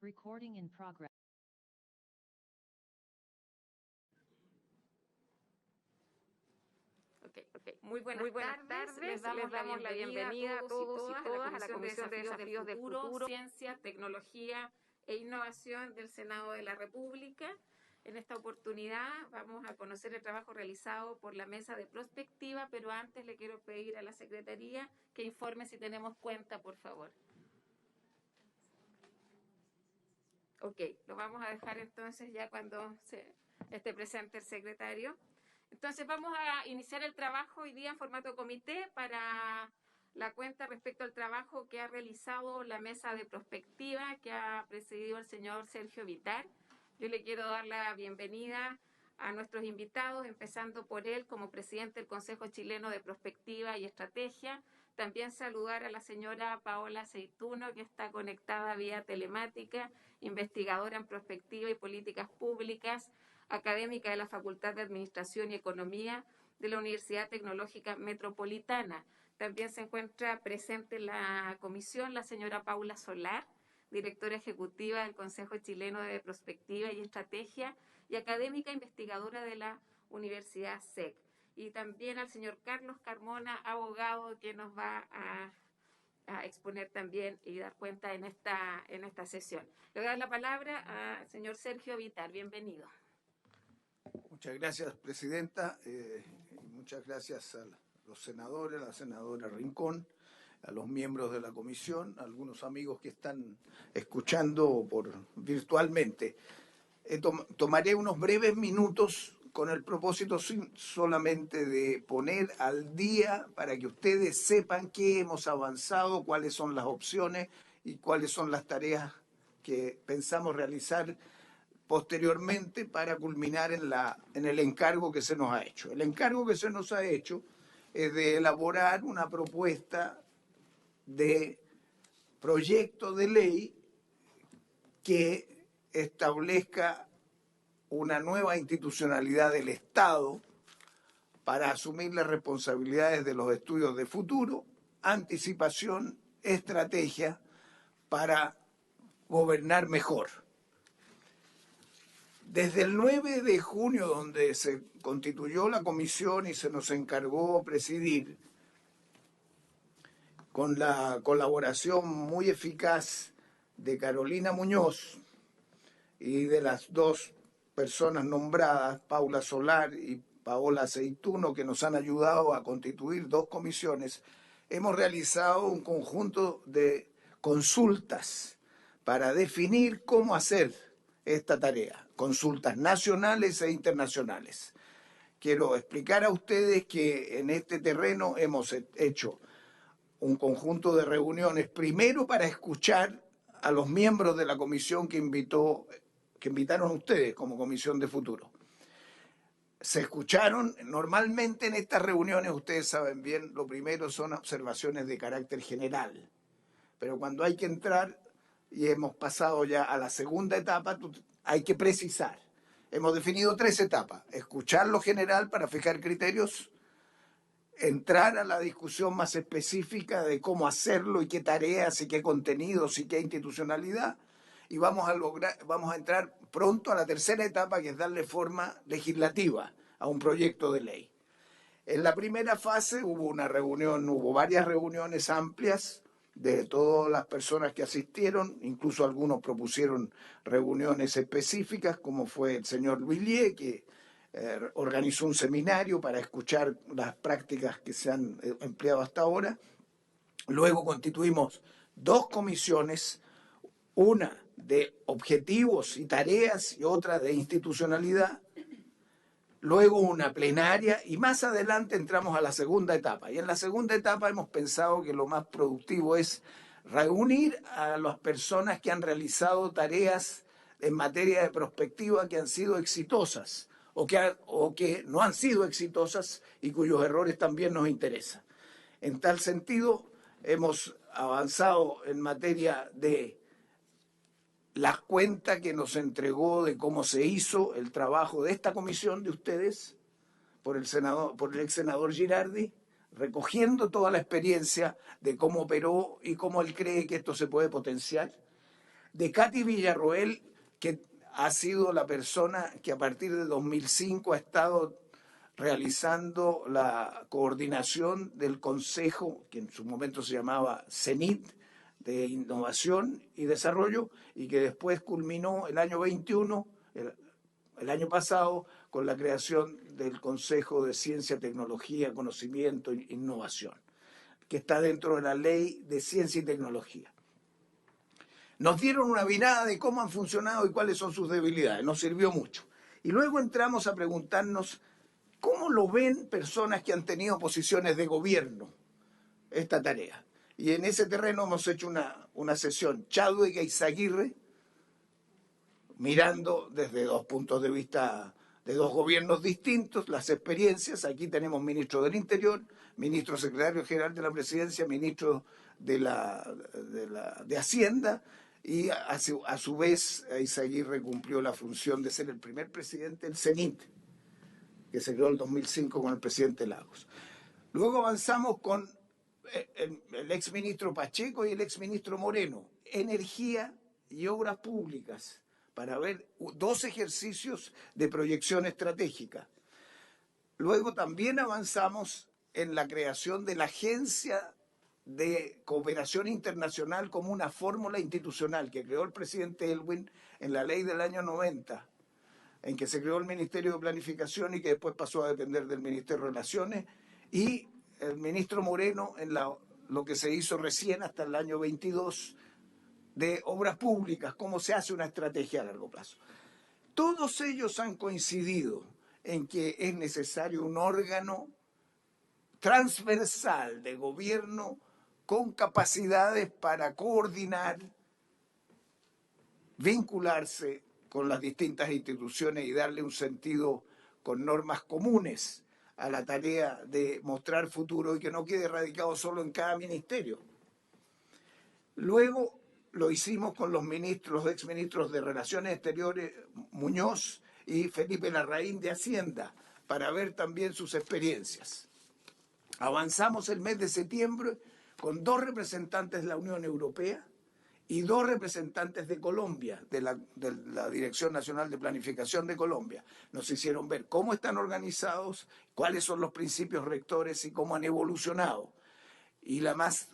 Recording in progress. Muy buenas tardes. Les damos la bienvenida a todos y todas a la Comisión de Desafíos del Futuro, Ciencia, Tecnología e Innovación del Senado de la República. En esta oportunidad vamos a conocer el trabajo realizado por la Mesa de Prospectiva, pero antes le quiero pedir a la Secretaría que informe si tenemos cuenta, por favor. Ok, lo vamos a dejar entonces ya cuando esté presente el secretario. Entonces vamos a iniciar el trabajo hoy día en formato comité para la cuenta respecto al trabajo que ha realizado la Mesa de Prospectiva que ha presidido el señor Sergio Vitar. Yo le quiero dar la bienvenida a nuestros invitados, empezando por él como presidente del Consejo Chileno de Prospectiva y Estrategia. También saludar a la señora Paola Aceituno, que está conectada vía telemática, investigadora en prospectiva y políticas públicas, académica de la Facultad de Administración y Economía de la Universidad Tecnológica Metropolitana. También se encuentra presente en la comisión la señora Paula Solar, directora ejecutiva del Consejo Chileno de Prospectiva y Estrategia y académica investigadora de la Universidad SEC. Y también al señor Carlos Carmona, abogado, que nos va a exponer también y dar cuenta en esta sesión. Le voy a dar la palabra al señor Sergio Vitar. Bienvenido. Muchas gracias, presidenta. Muchas gracias a los senadores, a la senadora Rincón, a los miembros de la comisión, a algunos amigos que están escuchando virtualmente. Tomaré unos breves minutos con el propósito solamente de poner al día para que ustedes sepan qué hemos avanzado, cuáles son las opciones y cuáles son las tareas que pensamos realizar posteriormente para culminar en el encargo que se nos ha hecho. El encargo que se nos ha hecho es de elaborar una propuesta de proyecto de ley que establezca una nueva institucionalidad del Estado para asumir las responsabilidades de los estudios de futuro, anticipación, estrategia para gobernar mejor. Desde el 9 de junio, donde se constituyó la comisión y se nos encargó presidir, con la colaboración muy eficaz de Carolina Muñoz y de las dos personas nombradas, Paula Solar y Paola Aceituno, que nos han ayudado a constituir dos comisiones, hemos realizado un conjunto de consultas para definir cómo hacer esta tarea, consultas nacionales e internacionales. Quiero explicar a ustedes que en este terreno hemos hecho un conjunto de reuniones, primero para escuchar a los miembros de la comisión que invitaron ustedes como Comisión de Futuro. Se escucharon, normalmente en estas reuniones, ustedes saben bien, lo primero son observaciones de carácter general, pero cuando hay que entrar y hemos pasado ya a la segunda etapa, hay que precisar. Hemos definido 3 etapas: escuchar lo general para fijar criterios, entrar a la discusión más específica de cómo hacerlo y qué tareas y qué contenidos y qué institucionalidad, y vamos a entrar pronto a la tercera etapa, que es darle forma legislativa a un proyecto de ley. En la primera fase hubo varias reuniones amplias de todas las personas que asistieron, incluso algunos propusieron reuniones específicas, como fue el señor Luis Lié, que organizó un seminario para escuchar las prácticas que se han empleado hasta ahora. Luego constituimos 2 comisiones, una de objetivos y tareas y otra de institucionalidad, luego una plenaria y más adelante entramos a la segunda etapa. Y en la segunda etapa hemos pensado que lo más productivo es reunir a las personas que han realizado tareas en materia de prospectiva que han sido exitosas o que no han sido exitosas y cuyos errores también nos interesan. En tal sentido, hemos avanzado en materia de la cuenta que nos entregó de cómo se hizo el trabajo de esta comisión de ustedes por el ex senador Girardi, recogiendo toda la experiencia de cómo operó y cómo él cree que esto se puede potenciar. de Katy Villarroel, que ha sido la persona que a partir de 2005 ha estado realizando la coordinación del Consejo, que en su momento se llamaba CENIT, de Innovación y Desarrollo, y que después culminó el año 21, el año pasado, con la creación del Consejo de Ciencia, Tecnología, Conocimiento e Innovación, que está dentro de la Ley de Ciencia y Tecnología. Nos dieron una mirada de cómo han funcionado y cuáles son sus debilidades, nos sirvió mucho. Y luego entramos a preguntarnos cómo lo ven personas que han tenido posiciones de gobierno esta tarea. Y en ese terreno hemos hecho una sesión, Chadwick e Izaguirre, mirando desde dos puntos de vista de dos gobiernos distintos, las experiencias. Aquí tenemos ministro del Interior, ministro secretario general de la Presidencia, ministro de Hacienda, y a su vez Izaguirre cumplió la función de ser el primer presidente del CENIT, que se creó en el 2005 con el presidente Lagos. Luego avanzamos con el exministro Pacheco y el exministro Moreno, energía y obras públicas, para ver 2 ejercicios de proyección estratégica. Luego también avanzamos en la creación de la Agencia de Cooperación Internacional como una fórmula institucional que creó el presidente Elwin en la ley del año 90, en que se creó el Ministerio de Planificación y que después pasó a depender del Ministerio de Relaciones, y el ministro Moreno en lo que se hizo recién hasta el año 22 de obras públicas, cómo se hace una estrategia a largo plazo. Todos ellos han coincidido en que es necesario un órgano transversal de gobierno con capacidades para coordinar, vincularse con las distintas instituciones y darle un sentido con normas comunes a la tarea de mostrar futuro y que no quede radicado solo en cada ministerio. Luego lo hicimos con los exministros de Relaciones Exteriores, Muñoz y Felipe Larraín de Hacienda, para ver también sus experiencias. Avanzamos el mes de septiembre con 2 representantes de la Unión Europea y 2 representantes de Colombia, de la Dirección Nacional de Planificación de Colombia. Nos hicieron ver cómo están organizados, cuáles son los principios rectores y cómo han evolucionado. Y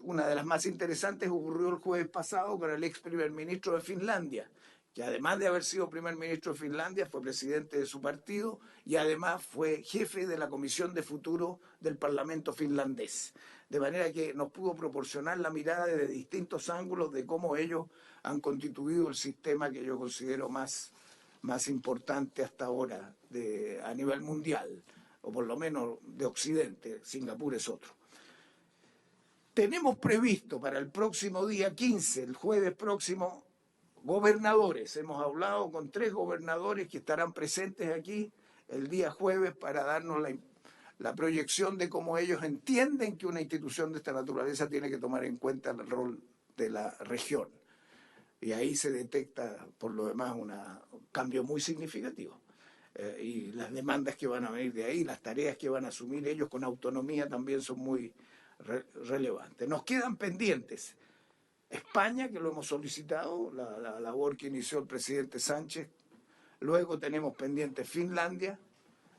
una de las más interesantes ocurrió el jueves pasado con el ex primer ministro de Finlandia, que además de haber sido primer ministro de Finlandia, fue presidente de su partido y además fue jefe de la Comisión de Futuro del Parlamento finlandés. De manera que nos pudo proporcionar la mirada desde distintos ángulos de cómo ellos han constituido el sistema que yo considero más importante hasta ahora a nivel mundial, o por lo menos de Occidente. Singapur es otro. Tenemos previsto para el próximo día 15, el jueves próximo, gobernadores. Hemos hablado con 3 gobernadores que estarán presentes aquí el día jueves para darnos la proyección de cómo ellos entienden que una institución de esta naturaleza tiene que tomar en cuenta el rol de la región. Y ahí se detecta, por lo demás, un cambio muy significativo. Y las demandas que van a venir de ahí, las tareas que van a asumir ellos con autonomía también son muy relevantes. Nos quedan pendientes España, que lo hemos solicitado, la labor que inició el presidente Sánchez. Luego tenemos pendiente Finlandia.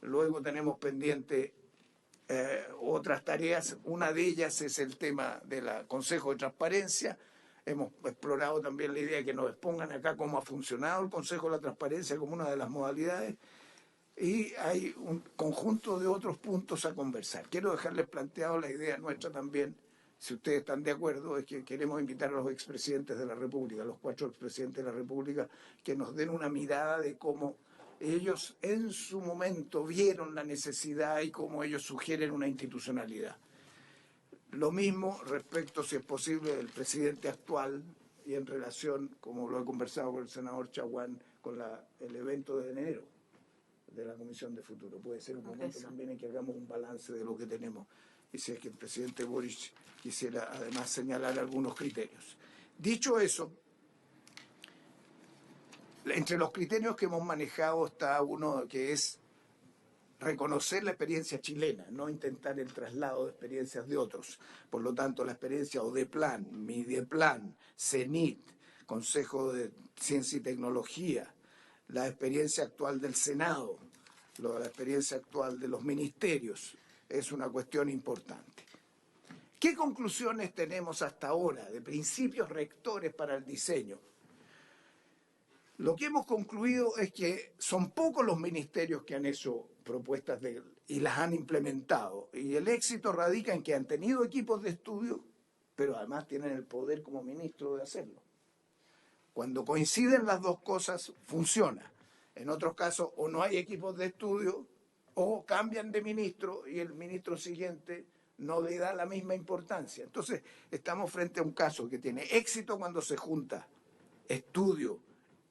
Luego tenemos pendiente otras tareas. Una de ellas es el tema del Consejo de Transparencia. Hemos explorado también la idea de que nos expongan acá cómo ha funcionado el Consejo de la Transparencia como una de las modalidades. Y hay un conjunto de otros puntos a conversar. Quiero dejarles planteado la idea nuestra también, si ustedes están de acuerdo, es que queremos invitar a los expresidentes de la República, los 4 expresidentes de la República, que nos den una mirada de cómo ellos en su momento vieron la necesidad y cómo ellos sugieren una institucionalidad. Lo mismo respecto, si es posible, del presidente actual y en relación, como lo he conversado con el senador Chaguán, con el evento de enero de la Comisión de Futuro. Puede ser un momento también en que hagamos un balance de lo que tenemos y si es que el presidente Boric quisiera además señalar algunos criterios. Dicho eso, entre los criterios que hemos manejado está uno que es reconocer la experiencia chilena, no intentar el traslado de experiencias de otros. Por lo tanto, la experiencia ODEPLAN, MIDEPLAN, CENIT, Consejo de Ciencia y Tecnología, la experiencia actual del Senado, la experiencia actual de los ministerios, es una cuestión importante. ¿Qué conclusiones tenemos hasta ahora de principios rectores para el diseño? Lo que hemos concluido es que son pocos los ministerios que han hecho propuestas y las han implementado. Y el éxito radica en que han tenido equipos de estudio, pero además tienen el poder como ministro de hacerlo. Cuando coinciden las dos cosas, funciona. En otros casos, o no hay equipos de estudio, o cambian de ministro y el ministro siguiente no le da la misma importancia. Entonces, estamos frente a un caso que tiene éxito cuando se junta estudio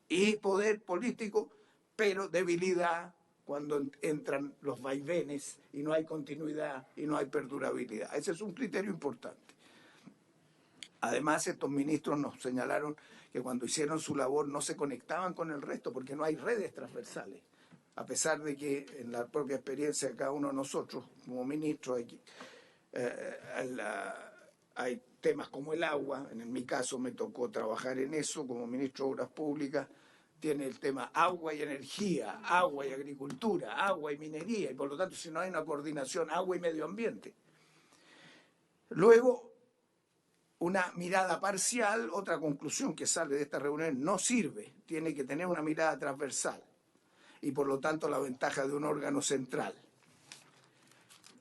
y poder político, pero debilidad cuando entran los vaivenes y no hay continuidad y no hay perdurabilidad. Ese es un criterio importante. Además, estos ministros nos señalaron que cuando hicieron su labor no se conectaban con el resto porque no hay redes transversales. A pesar de que en la propia experiencia de cada uno de nosotros, como ministros, hay temas como el agua. En mi caso me tocó trabajar en eso como ministro de Obras Públicas. Tiene el tema agua y energía, agua y agricultura, agua y minería, y por lo tanto, si no hay una coordinación, agua y medio ambiente. Luego, una mirada parcial, otra conclusión que sale de esta reunión, no sirve, tiene que tener una mirada transversal y por lo tanto la ventaja de un órgano central.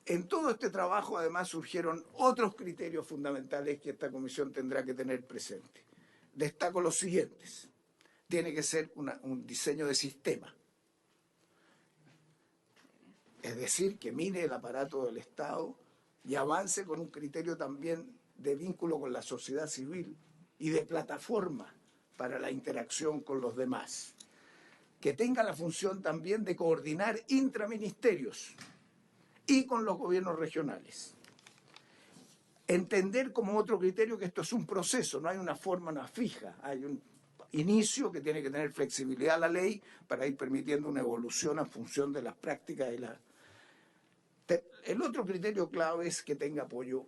En todo este trabajo además surgieron otros criterios fundamentales que esta comisión tendrá que tener presente. Destaco los siguientes. Tiene que ser un diseño de sistema. Es decir, que mire el aparato del Estado y avance con un criterio también de vínculo con la sociedad civil y de plataforma para la interacción con los demás. Que tenga la función también de coordinar intraministerios y con los gobiernos regionales. Entender como otro criterio que esto es un proceso, no hay una forma fija, hay un inicio que tiene que tener flexibilidad a la ley para ir permitiendo una evolución en función de las prácticas y El otro criterio clave es que tenga apoyo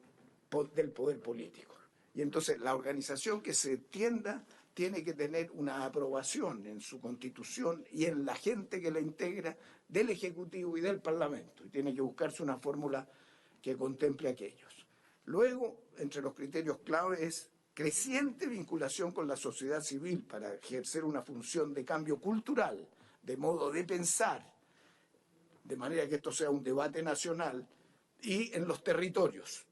del poder político. Y entonces la organización que se tienda tiene que tener una aprobación en su constitución y en la gente que la integra del Ejecutivo y del Parlamento. Y tiene que buscarse una fórmula que contemple aquellos. Luego, entre los criterios clave es creciente vinculación con la sociedad civil para ejercer una función de cambio cultural, de modo de pensar, de manera que esto sea un debate nacional y en los territorios.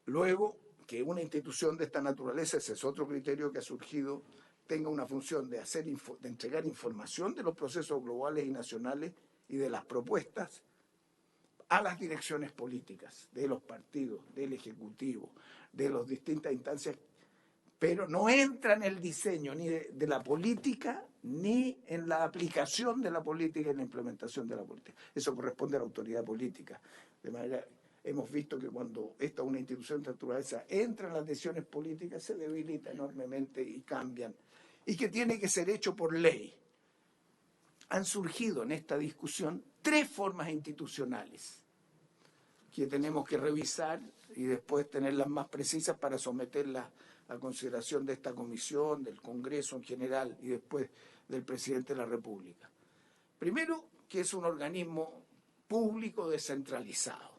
Luego, que una institución de esta naturaleza, ese es otro criterio que ha surgido, tenga una función de entregar información de los procesos globales y nacionales y de las propuestas a las direcciones políticas de los partidos, del Ejecutivo, de las distintas instancias, pero no entra en el diseño ni de la política ni en la aplicación de la política y en la implementación de la política. Eso corresponde a la autoridad política. De manera, hemos visto que cuando una institución de naturaleza entra en las decisiones políticas se debilita enormemente y cambian, y que tiene que ser hecho por ley. Han surgido en esta discusión 3 formas institucionales que tenemos que revisar y después tenerlas más precisas para someterlas a consideración de esta comisión, del Congreso en general y después del presidente de la República. Primero, que es un organismo público descentralizado.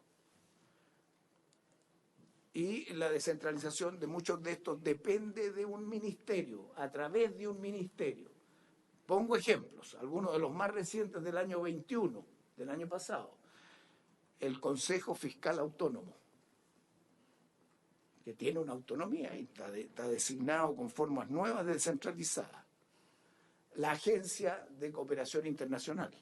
Y la descentralización de muchos de estos depende de un ministerio, a través de un ministerio. Pongo ejemplos, algunos de los más recientes del año 21, del año pasado. El Consejo Fiscal Autónomo, que tiene una autonomía y está designado con formas nuevas descentralizadas. La Agencia de Cooperación Internacional.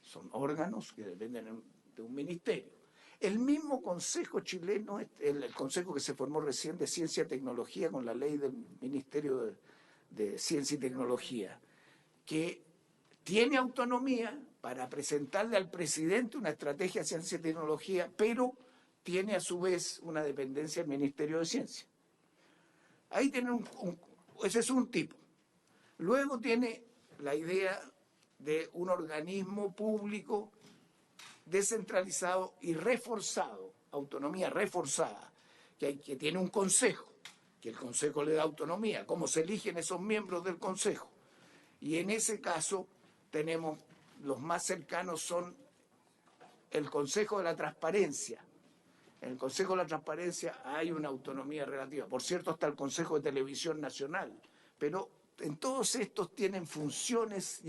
Son órganos que dependen de un ministerio. El mismo Consejo chileno, el Consejo que se formó recién de Ciencia y Tecnología con la ley del Ministerio de Ciencia y Tecnología, que tiene autonomía para presentarle al presidente una estrategia de ciencia y tecnología, pero tiene a su vez una dependencia del Ministerio de Ciencia. Ahí tiene ese es un tipo. Luego tiene la idea de un organismo público descentralizado y reforzado, autonomía reforzada, que tiene un consejo que el Consejo le da autonomía, cómo se eligen esos miembros del Consejo. Y en ese caso tenemos, los más cercanos son el Consejo de la Transparencia. En el Consejo de la Transparencia hay una autonomía relativa. Por cierto, está el Consejo de Televisión Nacional, pero en todos estos tienen funciones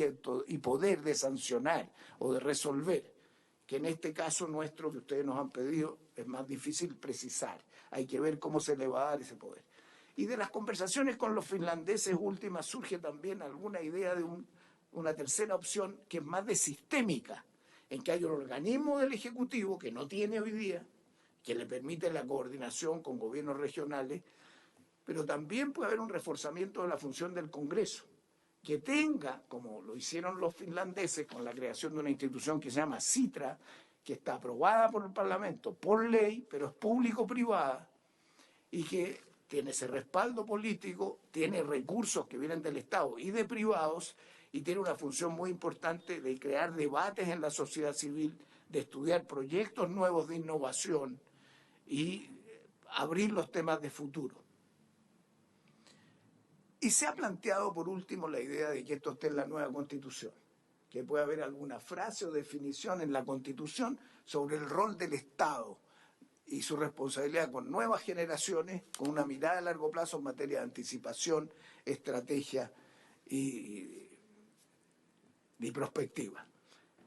y poder de sancionar o de resolver, que en este caso nuestro, que ustedes nos han pedido, es más difícil precisar. Hay que ver cómo se le va a dar ese poder. Y de las conversaciones con los finlandeses últimas surge también alguna idea de una tercera opción que es más de sistémica, en que hay un organismo del Ejecutivo que no tiene hoy día, que le permite la coordinación con gobiernos regionales, pero también puede haber un reforzamiento de la función del Congreso, que tenga, como lo hicieron los finlandeses con la creación de una institución que se llama Sitra, que está aprobada por el Parlamento por ley, pero es público-privada, y que tiene ese respaldo político, tiene recursos que vienen del Estado y de privados, y tiene una función muy importante de crear debates en la sociedad civil, de estudiar proyectos nuevos de innovación y abrir los temas de futuro. Y se ha planteado, por último, la idea de que esto esté en la nueva Constitución, que pueda haber alguna frase o definición en la Constitución sobre el rol del Estado y su responsabilidad con nuevas generaciones, con una mirada a largo plazo en materia de anticipación, estrategia y perspectiva.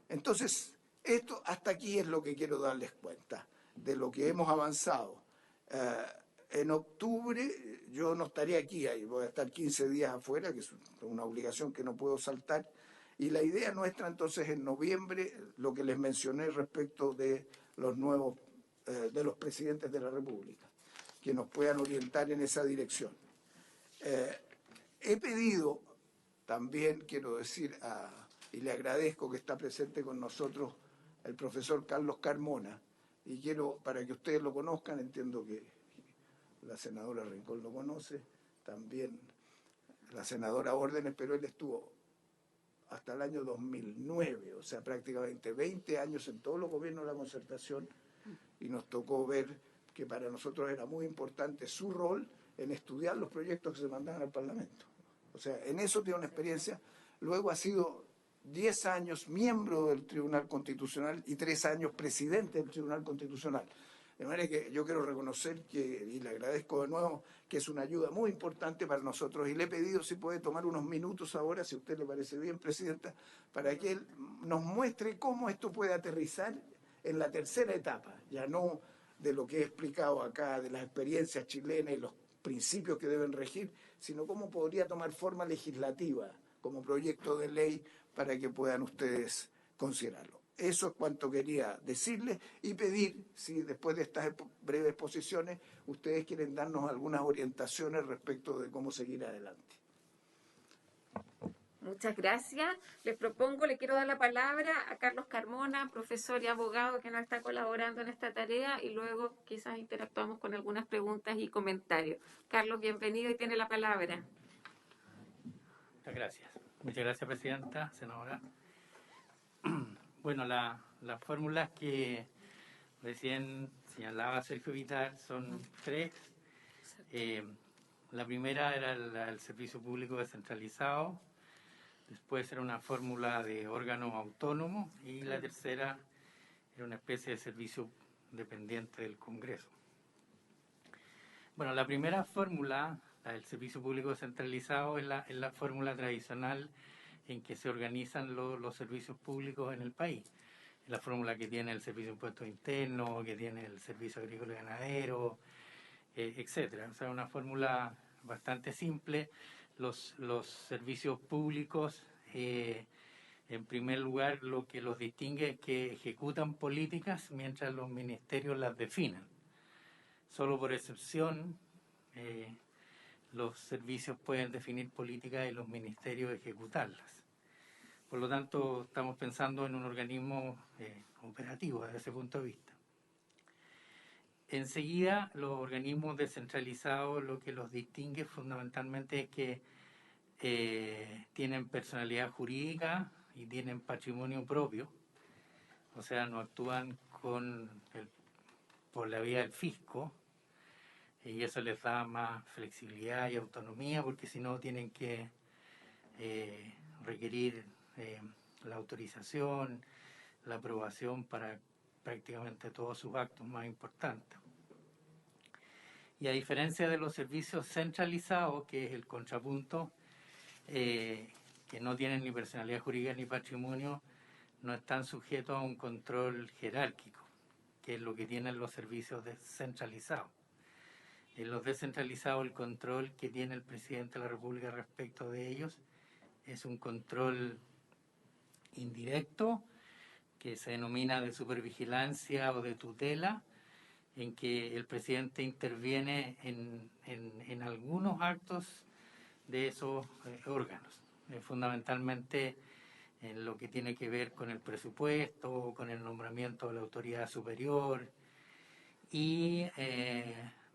Entonces, esto hasta aquí es lo que quiero darles cuenta de lo que hemos avanzado. En octubre yo no estaré aquí, voy a estar 15 días afuera, que es una obligación que no puedo saltar, y la idea nuestra entonces en noviembre, lo que les mencioné respecto de los nuevos, de los presidentes de la República, que nos puedan orientar en esa dirección. He pedido también, quiero decir, y le agradezco que está presente con nosotros el profesor Carlos Carmona, y quiero, para que ustedes lo conozcan, entiendo que la senadora Rincón lo conoce, también la senadora Órdenes, pero él estuvo hasta el año 2009, o sea, prácticamente 20 años en todos los gobiernos de la Concertación, y nos tocó ver que para nosotros era muy importante su rol en estudiar los proyectos que se mandaban al Parlamento. O sea, en eso tiene una experiencia. Luego ha sido 10 años miembro del Tribunal Constitucional y 3 años presidente del Tribunal Constitucional. De manera que yo quiero reconocer y le agradezco de nuevo, que es una ayuda muy importante para nosotros. Y le he pedido si puede tomar unos minutos ahora, si a usted le parece bien, Presidenta, para que él nos muestre cómo esto puede aterrizar en la tercera etapa, ya no de lo que he explicado acá, de las experiencias chilenas y los principios que deben regir, sino cómo podría tomar forma legislativa como proyecto de ley para que puedan ustedes considerarlo. Eso es cuanto quería decirles y pedir si después de estas breves exposiciones ustedes quieren darnos algunas orientaciones respecto de cómo seguir adelante. Muchas gracias. Les propongo, le quiero dar la palabra a Carlos Carmona, profesor y abogado que nos está colaborando en esta tarea, y luego quizás interactuamos con algunas preguntas y comentarios. Carlos, bienvenido y tiene la palabra. Muchas gracias. Muchas gracias, Presidenta, senadora. Bueno, las fórmulas que recién señalaba Sergio Vitar son 3. La primera era el servicio público descentralizado, después era una fórmula de órgano autónomo y la tercera era una especie de servicio dependiente del Congreso. Bueno, la primera fórmula, la del servicio público descentralizado, es la fórmula tradicional en que se organizan los servicios públicos en el país. Es la fórmula que tiene el Servicio de Impuestos Internos, que tiene el Servicio Agrícola y Ganadero, etcétera. O sea, una fórmula bastante simple. Los servicios públicos, en primer lugar, lo que los distingue es que ejecutan políticas mientras los ministerios las definen. Solo por excepción, los servicios pueden definir políticas y los ministerios ejecutarlas. Por lo tanto, estamos pensando en un organismo operativo desde ese punto de vista. Enseguida, los organismos descentralizados, lo que los distingue fundamentalmente es que tienen personalidad jurídica y tienen patrimonio propio, o sea, no actúan por la vía del fisco, y eso les da más flexibilidad y autonomía, porque si no tienen que requerir la autorización, la aprobación para prácticamente todos sus actos más importantes. Y a diferencia de los servicios centralizados, que es el contrapunto, que no tienen ni personalidad jurídica ni patrimonio, no están sujetos a un control jerárquico, que es lo que tienen los servicios descentralizados. En los descentralizados, el control que tiene el presidente de la República respecto de ellos es un control indirecto, que se denomina de supervigilancia o de tutela, en que el presidente interviene en algunos actos de esos órganos, fundamentalmente en lo que tiene que ver con el presupuesto, con el nombramiento de la autoridad superior y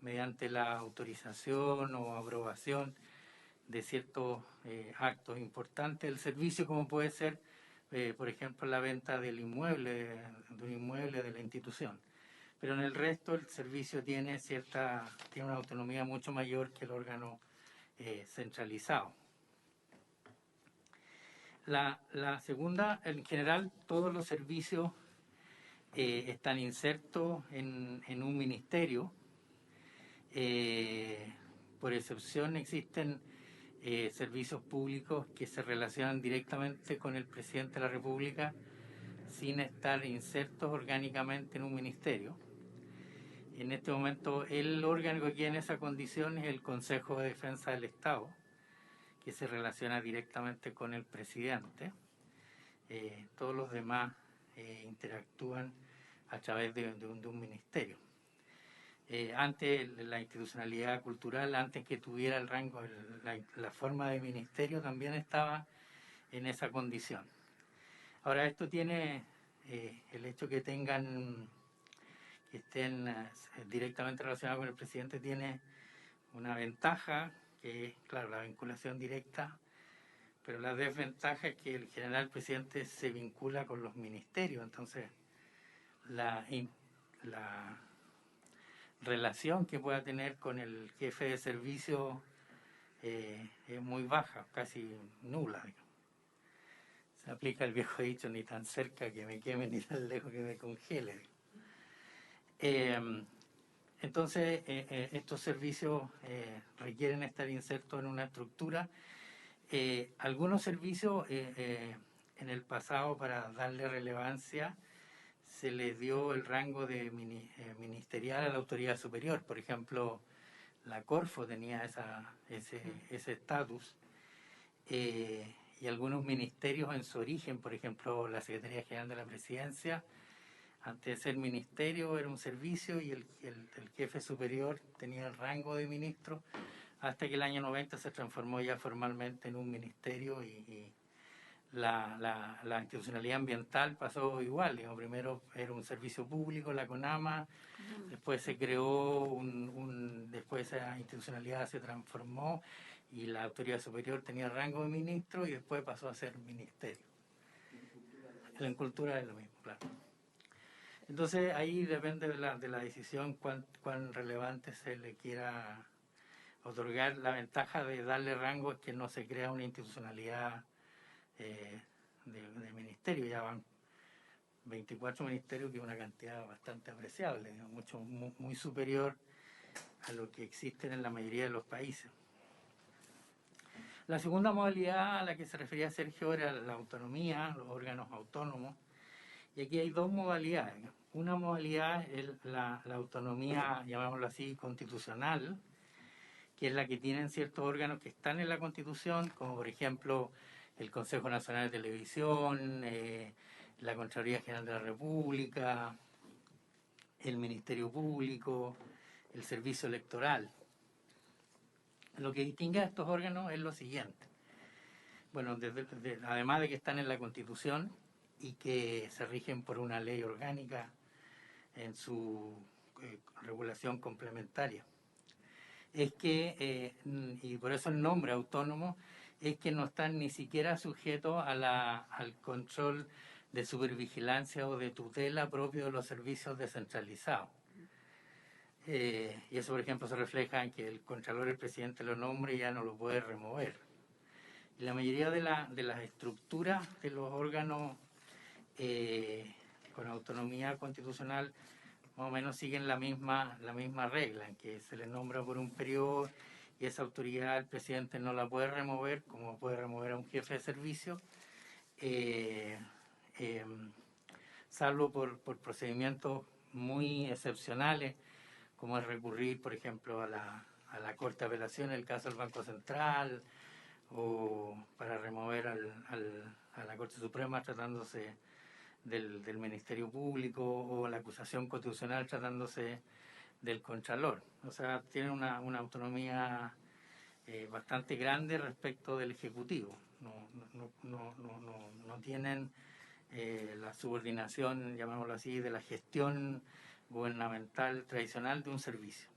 mediante la autorización o aprobación de ciertos actos importantes del servicio, como puede ser, por ejemplo, la venta del inmueble, de un inmueble de la institución. Pero en el resto el servicio tiene una autonomía mucho mayor que el órgano centralizado. La segunda, en general, todos los servicios están insertos en un ministerio. Por excepción existen servicios públicos que se relacionan directamente con el presidente de la República sin estar insertos orgánicamente en un ministerio. En este momento el órgano que tiene esa condición es el Consejo de Defensa del Estado, que se relaciona directamente con el presidente. Todos los demás interactúan a través de un ministerio. Antes la institucionalidad cultural, antes que tuviera el rango, la forma de ministerio, también estaba en esa condición. Ahora, esto tiene el hecho que estén directamente relacionados con el presidente, tiene una ventaja, que es, claro, la vinculación directa, pero la desventaja es que el general presidente se vincula con los ministerios, entonces la relación que pueda tener con el jefe de servicio es muy baja, casi nula. Se aplica el viejo dicho, ni tan cerca que me queme, ni tan lejos que me congele. Entonces, estos servicios requieren estar insertos en una estructura. Algunos servicios en el pasado, para darle relevancia, se les dio el rango de ministerial a la autoridad superior. Por ejemplo, la Corfo tenía ese estatus, y algunos ministerios en su origen, por ejemplo, la Secretaría General de la Presidencia, antes de ser ministerio era un servicio, y el jefe superior tenía el rango de ministro, hasta que el año 90 se transformó ya formalmente en un ministerio, y la institucionalidad ambiental pasó igual. Digamos, primero era un servicio público, la CONAMA, después se creó después esa institucionalidad se transformó y la autoridad superior tenía rango de ministro, y después pasó a ser ministerio. En cultura es lo mismo, claro. Entonces ahí depende de la decisión cuán relevante se le quiera otorgar. La ventaja de darle rango es que no se crea una institucionalidad de ministerio. Ya van 24 ministerios, que es una cantidad bastante apreciable, mucho, muy superior a lo que existen en la mayoría de los países. La segunda modalidad a la que se refería Sergio era la autonomía, los órganos autónomos. Y aquí hay dos modalidades. Una modalidad es la autonomía, llamémoslo así, constitucional, que es la que tienen ciertos órganos que están en la Constitución, como por ejemplo el Consejo Nacional de Televisión, la Contraloría General de la República, el Ministerio Público, el Servicio Electoral. Lo que distingue a estos órganos es lo siguiente. Bueno, además de que están en la Constitución y que se rigen por una ley orgánica en su regulación complementaria, es que, y por eso el nombre autónomo, es que no están ni siquiera sujetos al control de supervigilancia o de tutela propio de los servicios descentralizados. Y eso, por ejemplo, se refleja en que el Contralor, el presidente lo nombre y ya no lo puede remover. Y la mayoría de las estructuras de los órganos con autonomía constitucional más o menos siguen la misma regla, en que se les nombra por un periodo y esa autoridad el presidente no la puede remover, como puede remover a un jefe de servicio, salvo por procedimientos muy excepcionales, como es recurrir, por ejemplo, a la Corte de Apelación, en el caso del Banco Central, o para remover a la Corte Suprema tratándose del Ministerio Público, o la acusación constitucional tratándose del Contralor. O sea, tienen una autonomía bastante grande respecto del Ejecutivo. No tienen la subordinación, llamémoslo así, de la gestión gubernamental tradicional de un servicio.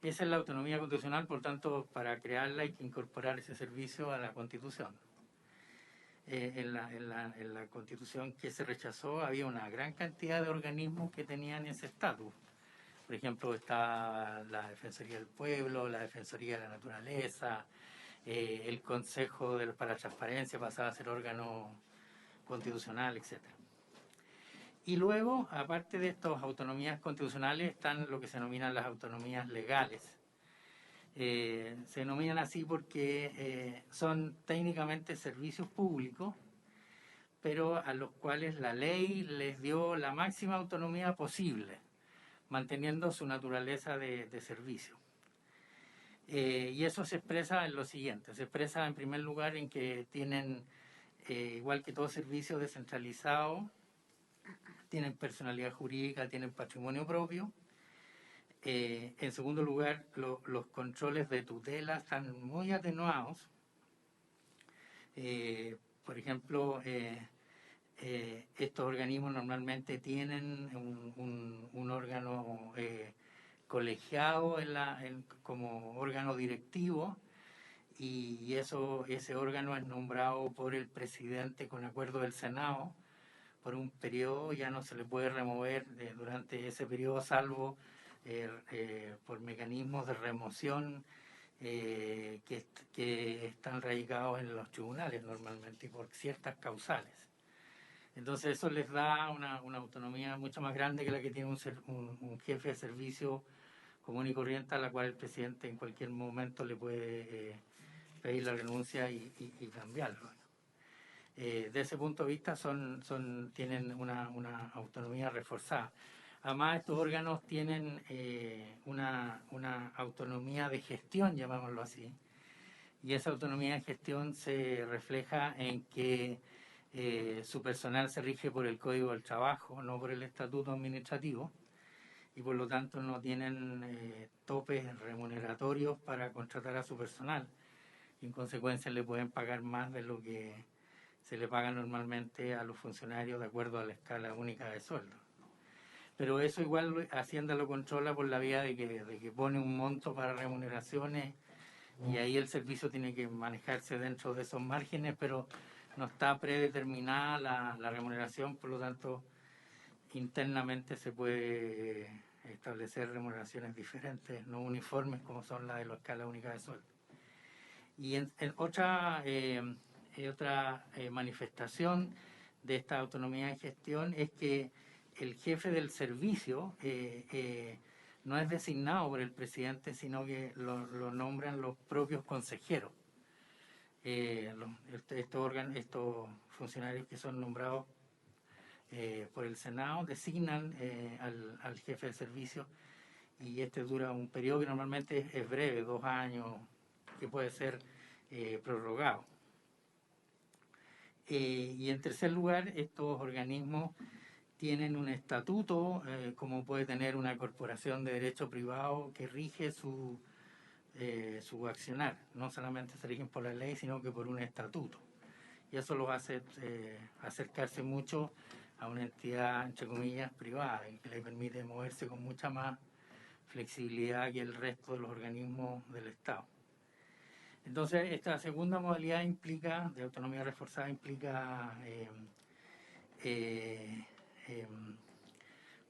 Esa es la autonomía constitucional, por tanto, para crearla hay que incorporar ese servicio a la Constitución. En la Constitución que se rechazó había una gran cantidad de organismos que tenían ese estatus. Por ejemplo, está la Defensoría del Pueblo, la Defensoría de la Naturaleza, el Consejo para la Transparencia pasaba a ser órgano constitucional, etc. Y luego, aparte de estas autonomías constitucionales, están lo que se denominan las autonomías legales. Se denominan así porque son técnicamente servicios públicos, pero a los cuales la ley les dio la máxima autonomía posible, manteniendo su naturaleza de servicio. Y eso se expresa en lo siguiente. Se expresa en primer lugar en que tienen, igual que todo servicio descentralizado, tienen personalidad jurídica, tienen patrimonio propio. En segundo lugar, los controles de tutela están muy atenuados. Por ejemplo, estos organismos normalmente tienen un órgano colegiado como órgano directivo, y ese órgano es nombrado por el presidente con acuerdo del Senado por un periodo. Ya no se le puede remover durante ese periodo, salvo por mecanismos de remoción que están radicados en los tribunales normalmente y por ciertas causales. Entonces eso les da una autonomía mucho más grande que la que tiene un jefe de servicio común y corriente, a la cual el presidente en cualquier momento le puede pedir la renuncia y cambiarlo. De ese punto de vista tienen una autonomía reforzada. Además, estos órganos tienen una autonomía de gestión, llamámoslo así, y esa autonomía de gestión se refleja en que su personal se rige por el Código del Trabajo, no por el Estatuto Administrativo, y por lo tanto no tienen topes remuneratorios para contratar a su personal. En consecuencia, le pueden pagar más de lo que se le paga normalmente a los funcionarios de acuerdo a la escala única de sueldo. Pero eso igual Hacienda lo controla por la vía de que pone un monto para remuneraciones, y ahí el servicio tiene que manejarse dentro de esos márgenes, pero no está predeterminada la remuneración, por lo tanto internamente se puede establecer remuneraciones diferentes, no uniformes como son las de la escala única de sueldo. Y en otra manifestación de esta autonomía de gestión es que el jefe del servicio no es designado por el presidente, sino que lo nombran los propios consejeros. Estos funcionarios que son nombrados por el Senado designan al jefe de servicio, y este dura un periodo que normalmente es breve, 2 años, que puede ser prorrogado. Y en tercer lugar, estos organismos tienen un estatuto, como puede tener una corporación de derecho privado, que rige su accionar. No solamente se rigen por la ley, sino que por un estatuto. Y eso los hace acercarse mucho a una entidad, entre comillas, privada, y que le permite moverse con mucha más flexibilidad que el resto de los organismos del Estado. Entonces, esta segunda modalidad de autonomía reforzada implica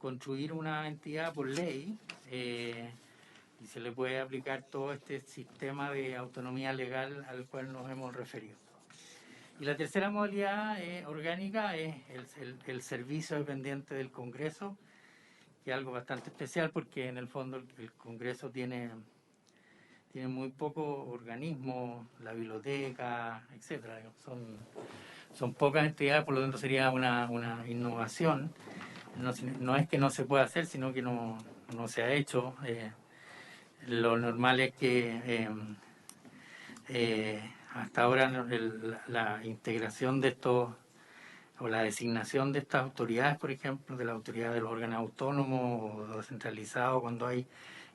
construir una entidad por ley y se le puede aplicar todo este sistema de autonomía legal al cual nos hemos referido. Y la tercera modalidad orgánica es el servicio dependiente del Congreso, que es algo bastante especial porque en el fondo el Congreso tiene muy pocos organismos, la biblioteca, etcétera. Son pocas entidades, por lo tanto sería una innovación. No es que no se pueda hacer, sino que no se ha hecho. Lo normal es que hasta ahora la integración de estos, o la designación de estas autoridades, por ejemplo, de la autoridad de los órganos autónomos o descentralizados, cuando hay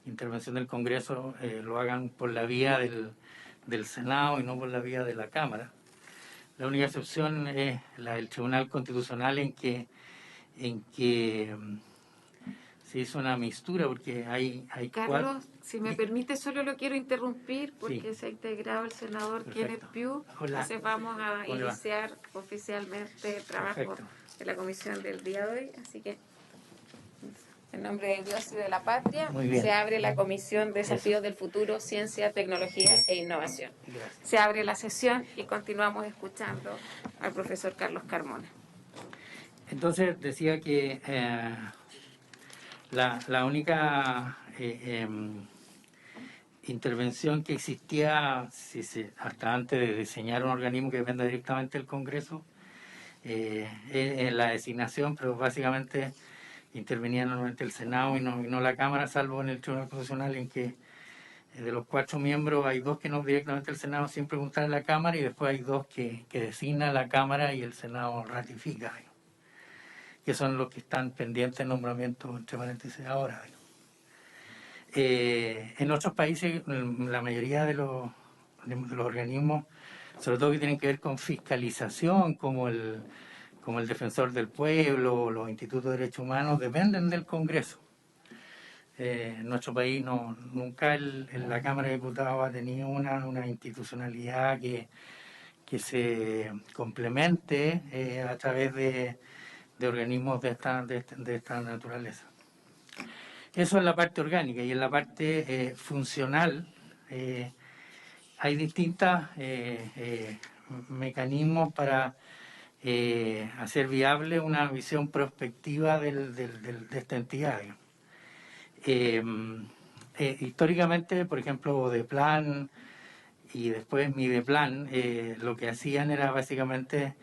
intervención del Congreso, lo hagan por la vía del Senado y no por la vía de la Cámara. La única excepción es la del Tribunal Constitucional en que se hizo una mixtura porque hay Carlos, si me permite, solo lo quiero interrumpir porque Sí. se ha integrado el senador Perfecto. Kenneth Pugh. Hola. Entonces vamos a ¿Cómo le va? iniciar oficialmente el trabajo Perfecto. de la comisión del día de hoy. Así que, en nombre de Dios y de la patria, Muy bien. se abre la Comisión de Desafíos del Futuro, Ciencia, Tecnología e Innovación. Gracias. Se abre la sesión y continuamos escuchando al profesor Carlos Carmona. Entonces decía que la única intervención que existía hasta antes de diseñar un organismo que dependa directamente del Congreso es la designación, pero básicamente intervenía normalmente el Senado y no la Cámara, salvo en el Tribunal Constitucional en que de los 4 miembros hay 2 que no directamente el Senado sin preguntar a la Cámara y después hay 2 que designa la Cámara y el Senado ratifica, que son los que están pendientes de nombramiento, entre paréntesis, ahora. En otros países, la mayoría de los organismos, sobre todo que tienen que ver con fiscalización, como el Defensor del Pueblo, los Institutos de Derechos Humanos, dependen del Congreso. En nuestro país nunca la Cámara de Diputados ha tenido una institucionalidad que se complemente a través de organismos de esta naturaleza. Eso es la parte orgánica, y en la parte funcional hay distintos mecanismos para hacer viable una visión prospectiva de esta entidad. Históricamente, por ejemplo, Odeplan y después Mideplan, lo que hacían era básicamente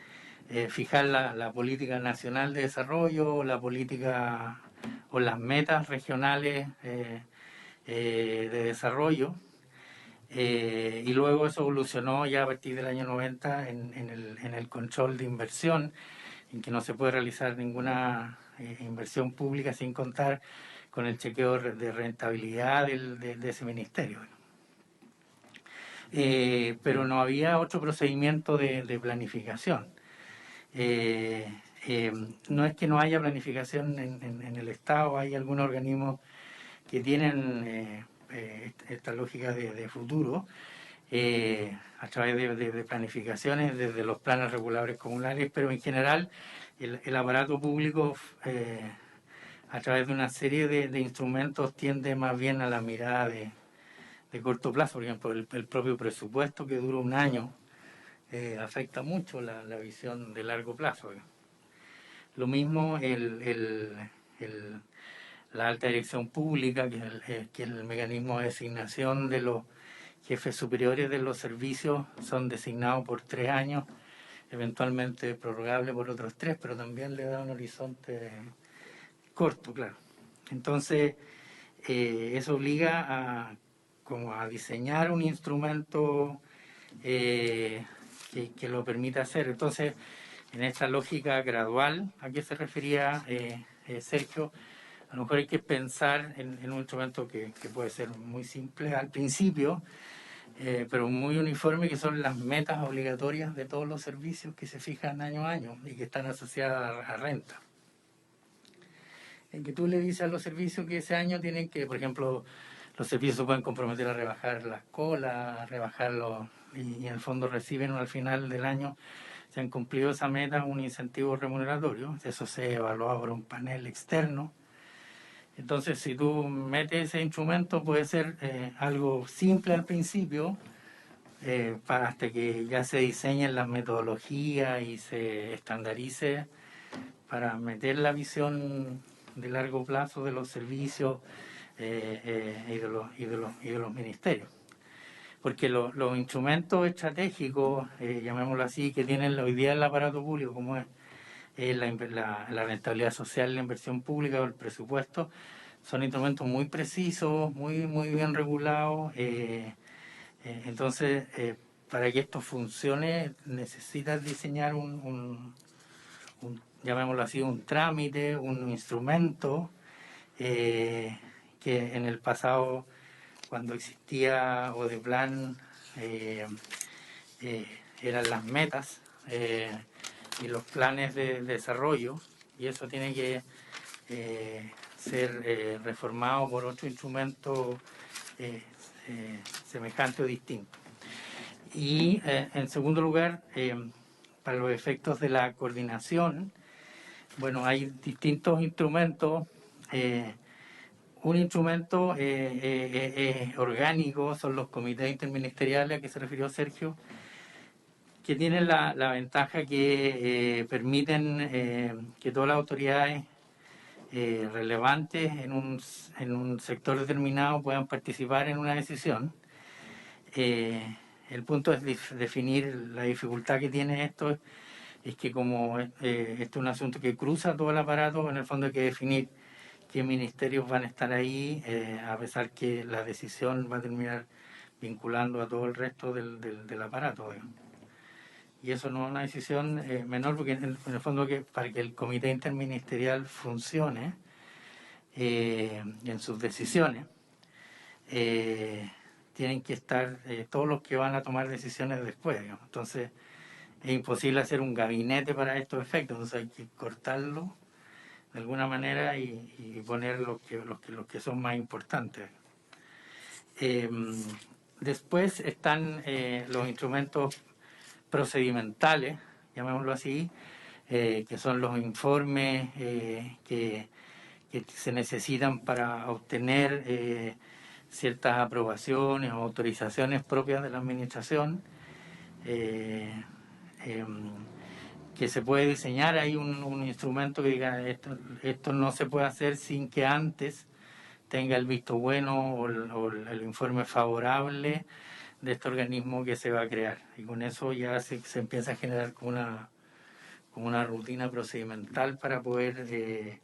fijar la política nacional de desarrollo, la política o las metas regionales de desarrollo, y luego eso evolucionó ya a partir del año 90 en el control de inversión, en que no se puede realizar ninguna inversión pública sin contar con el chequeo de rentabilidad de ese ministerio. Pero no había otro procedimiento de planificación. No es que no haya planificación en el Estado, hay algunos organismos que tienen esta lógica de futuro a través de planificaciones desde los planes reguladores comunales, pero en general el aparato público a través de una serie de instrumentos tiende más bien a la mirada de corto plazo. Por ejemplo, el propio presupuesto que dura un año afecta mucho la visión de largo plazo. Lo mismo la alta dirección pública, que es el mecanismo de designación de los jefes superiores de los servicios, son designados por 3 años, eventualmente prorrogable por otros 3, pero también le da un horizonte corto, claro. Entonces, eso obliga a diseñar un instrumento que lo permita hacer. Entonces, en esta lógica gradual a que se refería Sergio, a lo mejor hay que pensar en un instrumento que puede ser muy simple al principio, pero muy uniforme, que son las metas obligatorias de todos los servicios que se fijan año a año y que están asociadas a renta. En que tú le dices a los servicios que ese año tienen que, por ejemplo, los servicios se pueden comprometer a rebajar las colas, a rebajarlos, y en el fondo reciben al final del año, si han cumplido esa meta, un incentivo remuneratorio. Eso se evalúa por un panel externo Entonces, si tú metes ese instrumento, puede ser algo simple al principio, hasta que ya se diseñen las metodologías y se estandarice para meter la visión de largo plazo de los servicios y de los ministerios. Porque los instrumentos estratégicos, llamémoslo así, que tienen hoy día el aparato público, como es la rentabilidad social, la inversión pública o el presupuesto, son instrumentos muy precisos, muy bien regulados. Entonces, para que esto funcione, necesitas diseñar llamémoslo así, un trámite, un instrumento que en el pasado, cuando existía Odeplan, eran las metas y los planes de desarrollo, y eso tiene que ser reformado por otro instrumento semejante o distinto. Y en segundo lugar, para los efectos de la coordinación, bueno, hay distintos instrumentos. Un instrumento orgánico son los comités interministeriales a que se refirió Sergio, que tienen la ventaja que permiten que todas las autoridades relevantes en un sector determinado puedan participar en una decisión. El punto es definir la dificultad que tiene esto, es que como este es un asunto que cruza todo el aparato, en el fondo hay que definir qué ministerios van a estar ahí, a pesar que la decisión va a terminar vinculando a todo el resto del aparato. Y eso no es una decisión menor, porque en el fondo para que el comité interministerial funcione en sus decisiones, tienen que estar todos los que van a tomar decisiones después, digamos. Entonces es imposible hacer un gabinete para estos efectos, entonces hay que cortarlo de alguna manera y poner los que son más importantes. Después están los instrumentos procedimentales, llamémoslo así, que son los informes que se necesitan para obtener ciertas aprobaciones o autorizaciones propias de la administración, que se puede diseñar. Hay un instrumento que diga esto no se puede hacer sin que antes tenga el visto bueno o el informe favorable de este organismo que se va a crear, y con eso ya se empieza a generar como una rutina procedimental para poder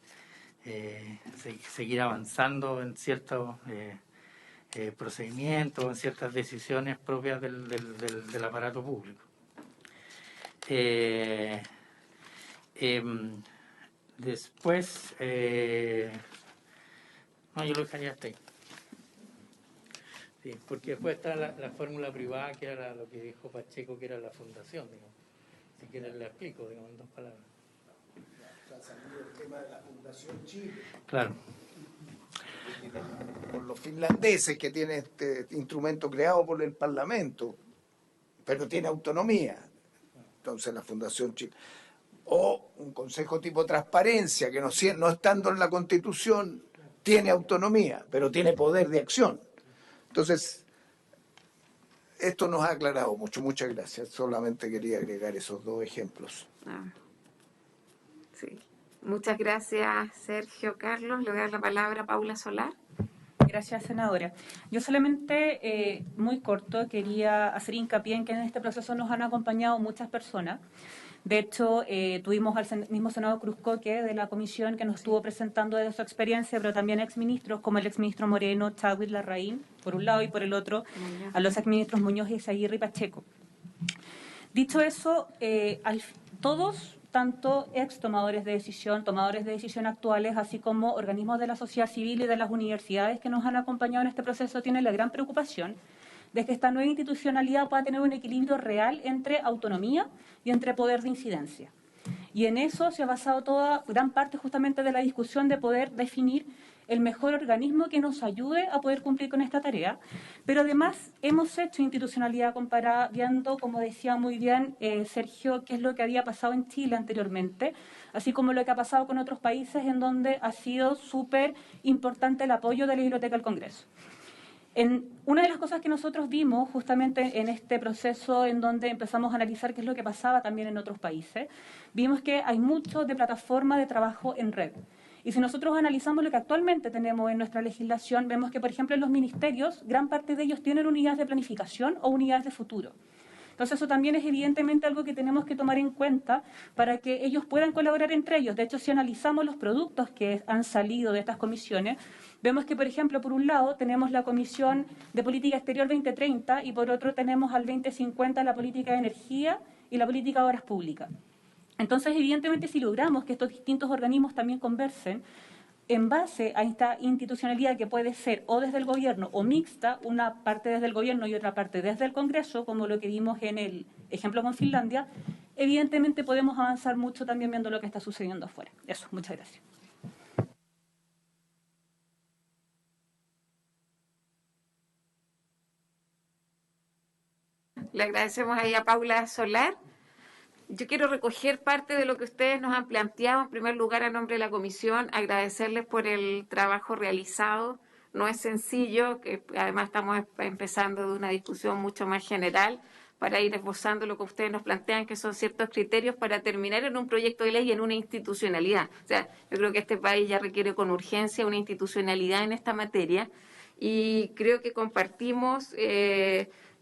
seguir avanzando en ciertos procedimientos, en ciertas decisiones propias del aparato público. Después, no, yo lo dejaría hasta ahí. Sí, porque después está la fórmula privada, que era lo que dijo Pacheco, que era la fundación, digamos. Si quieren le explico, digamos, en 2 palabras. Ha salido el tema de la Fundación Chile. Claro. Por los finlandeses, que tiene este instrumento creado por el Parlamento, pero tiene autonomía. Entonces la Fundación Chile. O un consejo tipo transparencia, que no estando en la Constitución tiene autonomía, pero tiene poder de acción. Entonces, esto nos ha aclarado mucho. Muchas gracias. Solamente quería agregar esos 2 ejemplos. Sí. Muchas gracias, Sergio. Carlos, le voy a dar la palabra a Paula Solar. Gracias, senadora. Yo solamente, muy corto, quería hacer hincapié en que en este proceso nos han acompañado muchas personas. De hecho, tuvimos al mismo senador Cruzcoque de la comisión, que nos estuvo presentando de su experiencia, pero también exministros como el exministro Moreno, Chadwick Larraín, por un lado, y por el otro, a los exministros Muñoz, Izaguirre y Pacheco. Dicho eso, todos, tanto ex tomadores de decisión actuales, así como organismos de la sociedad civil y de las universidades que nos han acompañado en este proceso, tienen la gran preocupación de que esta nueva institucionalidad pueda tener un equilibrio real entre autonomía y entre poder de incidencia. Y en eso se ha basado gran parte justamente de la discusión de poder definir el mejor organismo que nos ayude a poder cumplir con esta tarea. Pero además hemos hecho institucionalidad comparada, viendo, como decía muy bien Sergio, qué es lo que había pasado en Chile anteriormente, así como lo que ha pasado con otros países en donde ha sido súper importante el apoyo de la Biblioteca del Congreso. Una de las cosas que nosotros vimos justamente en este proceso en donde empezamos a analizar qué es lo que pasaba también en otros países, vimos que hay mucho de plataforma de trabajo en red. Y si nosotros analizamos lo que actualmente tenemos en nuestra legislación, vemos que, por ejemplo, en los ministerios, gran parte de ellos tienen unidades de planificación o unidades de futuro. Entonces, eso también es evidentemente algo que tenemos que tomar en cuenta para que ellos puedan colaborar entre ellos. De hecho, si analizamos los productos que han salido de estas comisiones, vemos que, por ejemplo, por un lado tenemos la Comisión de Política Exterior 2030 y por otro tenemos al 2050 la política de energía y la política de obras públicas. Entonces, evidentemente, si logramos que estos distintos organismos también conversen, en base a esta institucionalidad que puede ser o desde el gobierno o mixta, una parte desde el gobierno y otra parte desde el Congreso, como lo que vimos en el ejemplo con Finlandia, evidentemente podemos avanzar mucho también viendo lo que está sucediendo afuera. Eso, muchas gracias. Le agradecemos ahí a Paula Solar. Yo quiero recoger parte de lo que ustedes nos han planteado. En primer lugar, a nombre de la comisión, agradecerles por el trabajo realizado. No es sencillo, que además estamos empezando de una discusión mucho más general para ir esbozando lo que ustedes nos plantean, que son ciertos criterios para terminar en un proyecto de ley y en una institucionalidad. O sea, yo creo que este país ya requiere con urgencia una institucionalidad en esta materia y creo que compartimos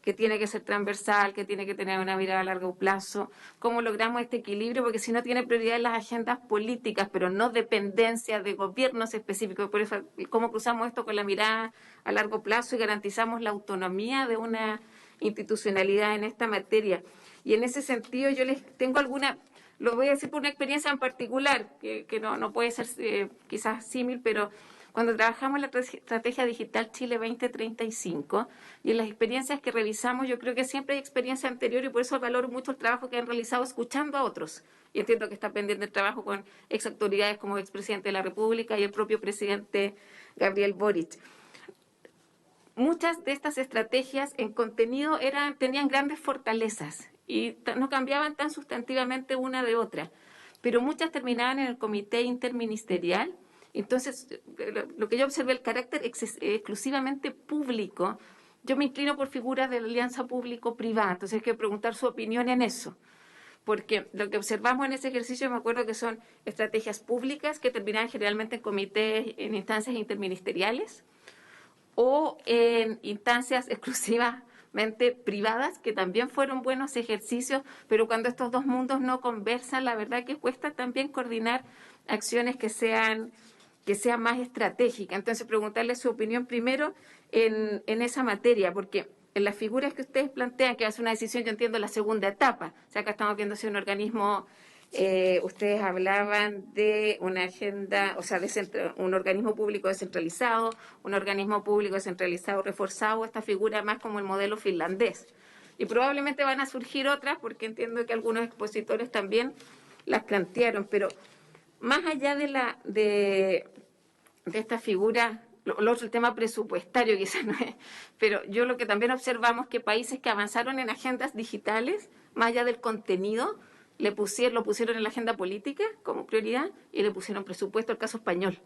que tiene que ser transversal, que tiene que tener una mirada a largo plazo. ¿Cómo logramos este equilibrio? Porque si no tiene prioridad en las agendas políticas, pero no dependencia de gobiernos específicos. Por eso, ¿cómo cruzamos esto con la mirada a largo plazo y garantizamos la autonomía de una institucionalidad en esta materia? Y en ese sentido yo les tengo alguna, lo voy a decir por una experiencia en particular, que no puede ser quizás símil, pero cuando trabajamos la Estrategia Digital Chile 2035 y en las experiencias que revisamos, yo creo que siempre hay experiencia anterior y por eso valoro mucho el trabajo que han realizado escuchando a otros. Y entiendo que está pendiente el trabajo con exautoridades como expresidente de la República y el propio presidente Gabriel Boric. Muchas de estas estrategias en contenido tenían grandes fortalezas y no cambiaban tan sustantivamente una de otra, pero muchas terminaban en el comité interministerial. Entonces, lo que yo observé, el carácter exclusivamente público, yo me inclino por figuras de la alianza público-privada, entonces hay que preguntar su opinión en eso, porque lo que observamos en ese ejercicio, me acuerdo que son estrategias públicas que terminan generalmente en comités, en instancias interministeriales, o en instancias exclusivamente privadas, que también fueron buenos ejercicios, pero cuando estos dos mundos no conversan, la verdad que cuesta también coordinar acciones que sean más estratégicas. Entonces, preguntarle su opinión primero en esa materia, porque en las figuras que ustedes plantean, que va a ser una decisión, yo entiendo, la segunda etapa. O sea, acá estamos viendo si un organismo, ustedes hablaban de una agenda, o sea, un organismo público descentralizado, un organismo público descentralizado reforzado, esta figura más como el modelo finlandés. Y probablemente van a surgir otras, porque entiendo que algunos expositores también las plantearon, pero más allá de esta figura, lo otro, el tema presupuestario quizás no es, pero yo lo que también observamos que países que avanzaron en agendas digitales, más allá del contenido, lo pusieron en la agenda política como prioridad y le pusieron presupuesto. El caso español.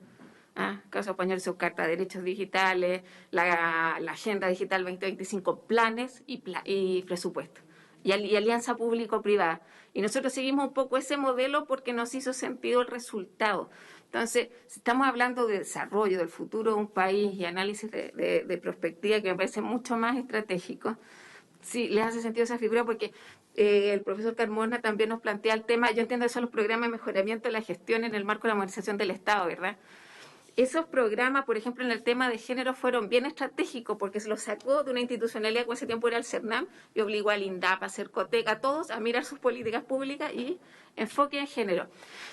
El caso español, su Carta de Derechos Digitales, la Agenda Digital 2025, planes y presupuesto. Y alianza público-privada. Y nosotros seguimos un poco ese modelo porque nos hizo sentido el resultado. Entonces, si estamos hablando de desarrollo, del futuro de un país y análisis de perspectiva, que me parece mucho más estratégico, sí, les hace sentido esa figura porque el profesor Carmona también nos plantea el tema, yo entiendo que son los programas de mejoramiento de la gestión en el marco de la modernización del Estado, ¿verdad? Esos programas, por ejemplo, en el tema de género fueron bien estratégicos porque se los sacó de una institucionalidad que ese tiempo era el CERNAM y obligó al INDAP, a Cercotec, a todos a mirar sus políticas públicas y enfoque en género.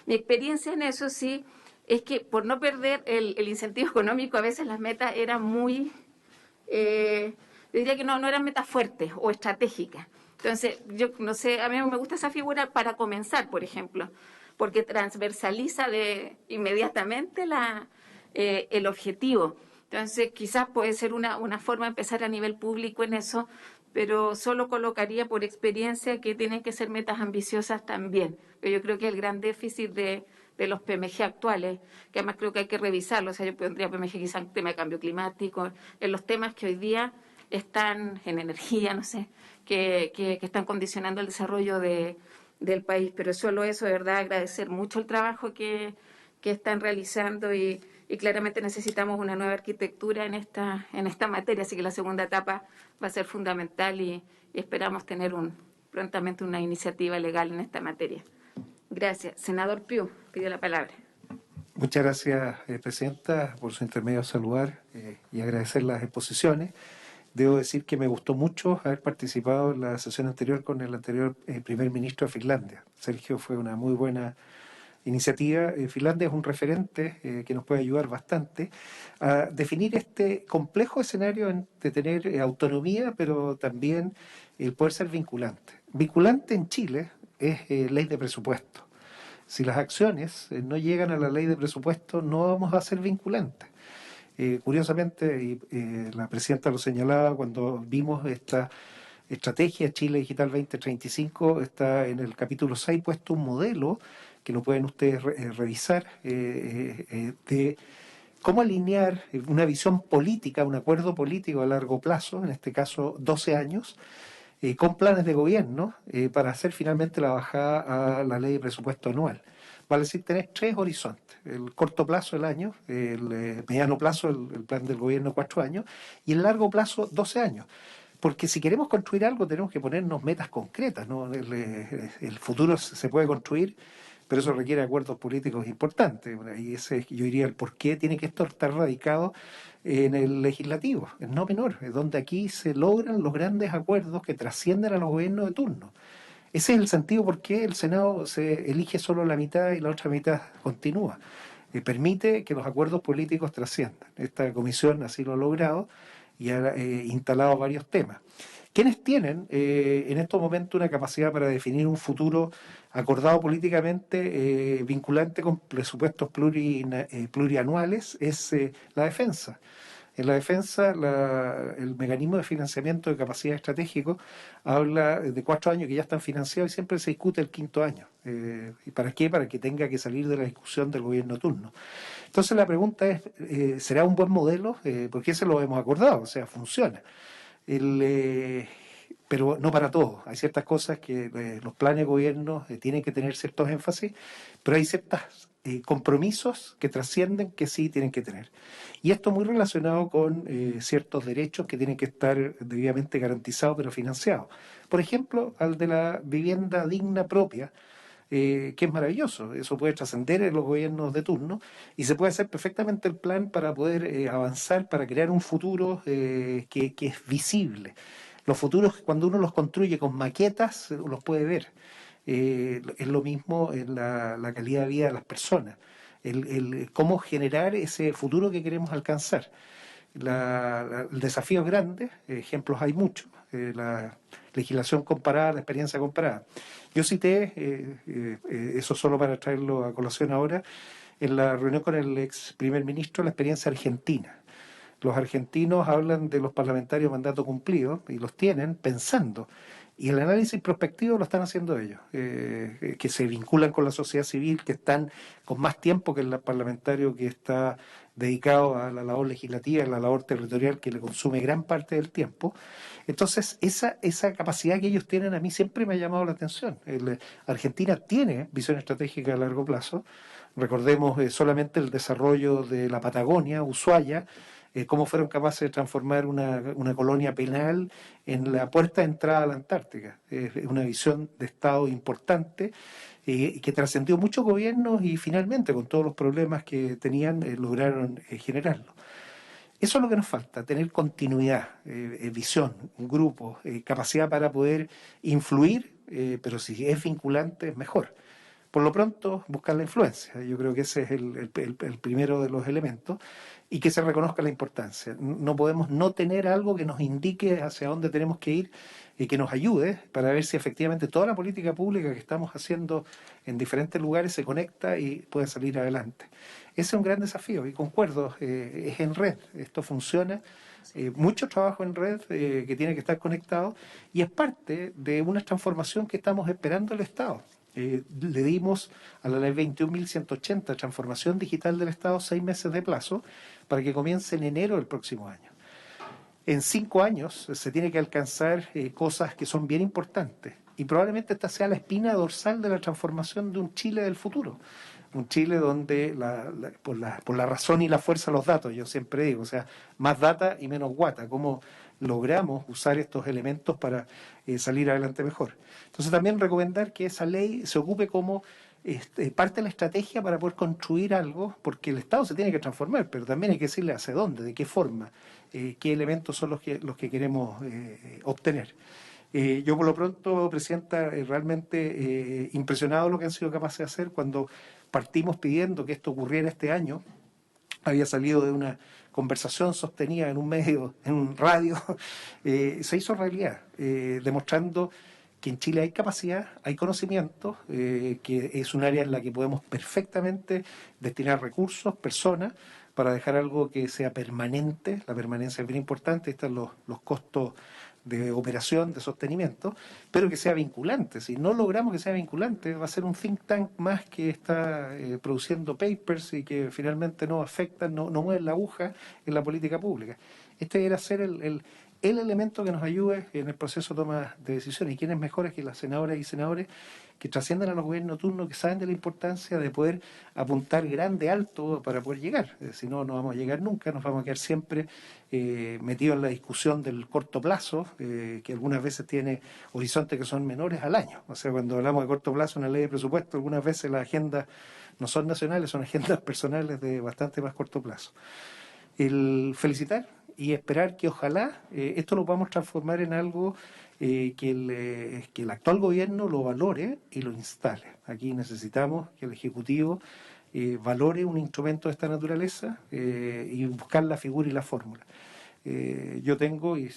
Mi experiencia en eso sí es que por no perder el incentivo económico, a veces las metas eran muy, diría que no eran metas fuertes o estratégicas. Entonces, yo no sé, a mí me gusta esa figura para comenzar, por ejemplo, porque transversaliza inmediatamente el objetivo. Entonces, quizás puede ser una forma de empezar a nivel público en eso, pero solo colocaría por experiencia que tienen que ser metas ambiciosas también. Yo creo que el gran déficit de los PMG actuales, que además creo que hay que revisarlo, o sea, yo pondría PMG quizás en tema de cambio climático, en los temas que hoy día están en energía, no sé, que están condicionando el desarrollo del país. Pero solo eso, de verdad, agradecer mucho el trabajo que están realizando y claramente necesitamos una nueva arquitectura en esta materia, así que la segunda etapa va a ser fundamental y esperamos tener prontamente una iniciativa legal en esta materia. Gracias. Senador Piu, pidió la palabra. Muchas gracias, Presidenta, por su intermedio saludar y agradecer las exposiciones. Debo decir que me gustó mucho haber participado en la sesión anterior con el anterior primer ministro de Finlandia. Sergio, fue una muy buena iniciativa. Finlandia es un referente que nos puede ayudar bastante a definir este complejo escenario de tener autonomía, pero también el poder ser vinculante. Vinculante en Chile es ley de presupuesto. Si las acciones no llegan a la ley de presupuesto, no vamos a ser vinculantes. Curiosamente, y la presidenta lo señalaba cuando vimos esta estrategia Chile Digital 2035, está en el capítulo 6 puesto un modelo que lo pueden ustedes revisar, de cómo alinear una visión política, un acuerdo político a largo plazo, en este caso 12 años, con planes de gobierno para hacer finalmente la bajada a la ley de presupuesto anual. Vale decir, tenés 3 horizontes: el corto plazo, el año; el mediano plazo, el plan del gobierno, 4 años; y el largo plazo, 12 años. Porque si queremos construir algo tenemos que ponernos metas concretas, ¿no? El futuro se puede construir, pero eso requiere acuerdos políticos importantes. Y ese, yo diría, el por qué tiene que esto estar radicado en el legislativo, no menor, es donde aquí se logran los grandes acuerdos que trascienden a los gobiernos de turno. Ese es el sentido por qué el Senado se elige solo la mitad y la otra mitad continúa. Permite que los acuerdos políticos trasciendan. Esta comisión así lo ha logrado y ha instalado varios temas. ¿Quiénes tienen en estos momentos una capacidad para definir un futuro acordado políticamente vinculante con presupuestos plurianuales? Es la defensa. En la defensa, el mecanismo de financiamiento de capacidad estratégico habla de 4 años que ya están financiados y siempre se discute el 5.º año. ¿Y para qué? Para que tenga que salir de la discusión del gobierno turno. Entonces la pregunta es, ¿será un buen modelo? Porque ese lo hemos acordado, o sea, funciona. Pero no para todos. Hay ciertas cosas que los planes de gobierno tienen que tener ciertos énfasis, pero hay ciertos compromisos que trascienden que sí tienen que tener. Y esto muy relacionado con ciertos derechos que tienen que estar debidamente garantizados pero financiados. Por ejemplo, al de la vivienda digna propia, que es maravilloso. Eso puede trascender en los gobiernos de turno y se puede hacer perfectamente el plan para poder avanzar, para crear un futuro que es visible. Los futuros, cuando uno los construye con maquetas, los puede ver. Es lo mismo en la calidad de vida de las personas. Cómo generar ese futuro que queremos alcanzar. El desafío es grande, ejemplos hay muchos. La legislación comparada, la experiencia comparada. Yo cité, eso solo para traerlo a colación ahora, en la reunión con el ex primer ministro, la experiencia argentina. Los argentinos hablan de los parlamentarios mandato cumplido y los tienen pensando. Y el análisis prospectivo lo están haciendo ellos, que se vinculan con la sociedad civil, que están con más tiempo que el parlamentario que está dedicado a la labor legislativa, a la labor territorial que le consume gran parte del tiempo. Entonces, esa capacidad que ellos tienen a mí siempre me ha llamado la atención. Argentina tiene visión estratégica a largo plazo. Recordemos solamente el desarrollo de la Patagonia, Ushuaia, cómo fueron capaces de transformar una colonia penal en la puerta de entrada a la Antártica. Una visión de Estado importante que trascendió muchos gobiernos y finalmente, con todos los problemas que tenían, lograron generarlo. Eso es lo que nos falta, tener continuidad, visión, un grupo, capacidad para poder influir, pero si es vinculante es mejor. Por lo pronto, buscar la influencia. Yo creo que ese es el primero de los elementos. y que se reconozca la importancia. No podemos no tener algo que nos indique hacia dónde tenemos que ir y que nos ayude para ver si efectivamente toda la política pública que estamos haciendo en diferentes lugares se conecta y puede salir adelante. Ese es un gran desafío y concuerdo, es en red, esto funciona, mucho trabajo en red que tiene que estar conectado y es parte de una transformación que estamos esperando el Estado. Le dimos a la ley 21.180, transformación digital del Estado, 6 meses de plazo para que comience en enero del próximo año. En 5 años se tiene que alcanzar cosas que son bien importantes y probablemente esta sea la espina dorsal de la transformación de un Chile del futuro. Un Chile donde por la razón y la fuerza de los datos, yo siempre digo, o sea, más data y menos guata, cómo logramos usar estos elementos para salir adelante mejor. Entonces también recomendar que esa ley se ocupe como parte de la estrategia para poder construir algo, porque el Estado se tiene que transformar, pero también hay que decirle hacia dónde, de qué forma, qué elementos son los que queremos obtener. Yo por lo pronto, Presidenta, realmente impresionado de lo que han sido capaces de hacer cuando partimos pidiendo que esto ocurriera este año. Había salido de una conversación sostenida en un medio, en un radio, se hizo realidad, demostrando que en Chile hay capacidad, hay conocimiento, que es un área en la que podemos perfectamente destinar recursos, personas, para dejar algo que sea permanente. La permanencia es bien importante, están los costos de operación, de sostenimiento, pero que sea vinculante. Si no logramos que sea vinculante, va a ser un think tank más que está produciendo papers y que finalmente no afectan, no mueven la aguja en la política pública. Este debería ser el elemento que nos ayude en el proceso de toma de decisiones. ¿Y quiénes mejores que las senadoras y senadores que trasciendan a los gobiernos turnos, que saben de la importancia de poder apuntar grande, alto, para poder llegar? Si no, no vamos a llegar nunca, nos vamos a quedar siempre metidos en la discusión del corto plazo, que algunas veces tiene horizontes que son menores al año. O sea, cuando hablamos de corto plazo en la ley de presupuesto, algunas veces las agendas no son nacionales, son agendas personales de bastante más corto plazo. El felicitar y esperar que ojalá esto lo podamos transformar en algo que el actual gobierno lo valore y lo instale. Aquí necesitamos que el Ejecutivo valore un instrumento de esta naturaleza y buscar la figura y la fórmula. Yo tengo, y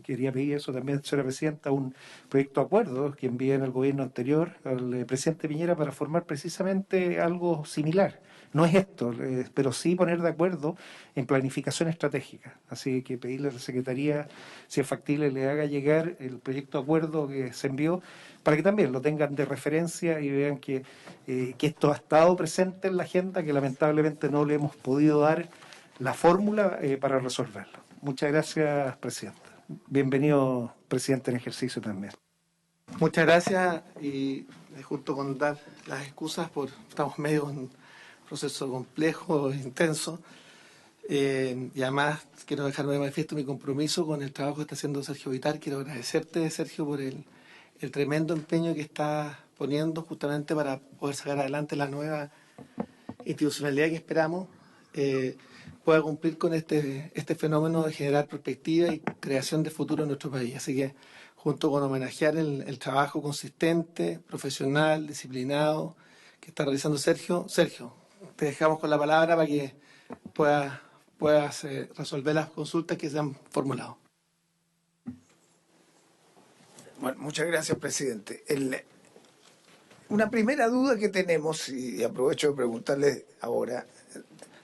quería pedir eso también, señora Presidenta, un proyecto de acuerdo que envié en el gobierno anterior al presidente Piñera para formar precisamente algo similar. No es esto, pero sí poner de acuerdo en planificación estratégica. Así que pedirle a la Secretaría, si es factible, le haga llegar el proyecto de acuerdo que se envió para que también lo tengan de referencia y vean que esto ha estado presente en la agenda, que lamentablemente no le hemos podido dar la fórmula para resolverlo. Muchas gracias, Presidenta. Bienvenido, Presidente en ejercicio también. Muchas gracias y junto con dar las excusas por estamos medio en un proceso complejo, intenso, y además quiero dejarme de manifiesto mi compromiso con el trabajo que está haciendo Sergio Vitar. Quiero agradecerte, Sergio, por el tremendo empeño que estás poniendo justamente para poder sacar adelante la nueva institucionalidad que esperamos pueda cumplir con este fenómeno de generar perspectiva y creación de futuro en nuestro país. Así que junto con homenajear el trabajo consistente, profesional, disciplinado que está realizando Sergio, te dejamos con la palabra para que puedas resolver las consultas que se han formulado. Bueno, muchas gracias, presidente. Una primera duda que tenemos, y aprovecho de preguntarle ahora,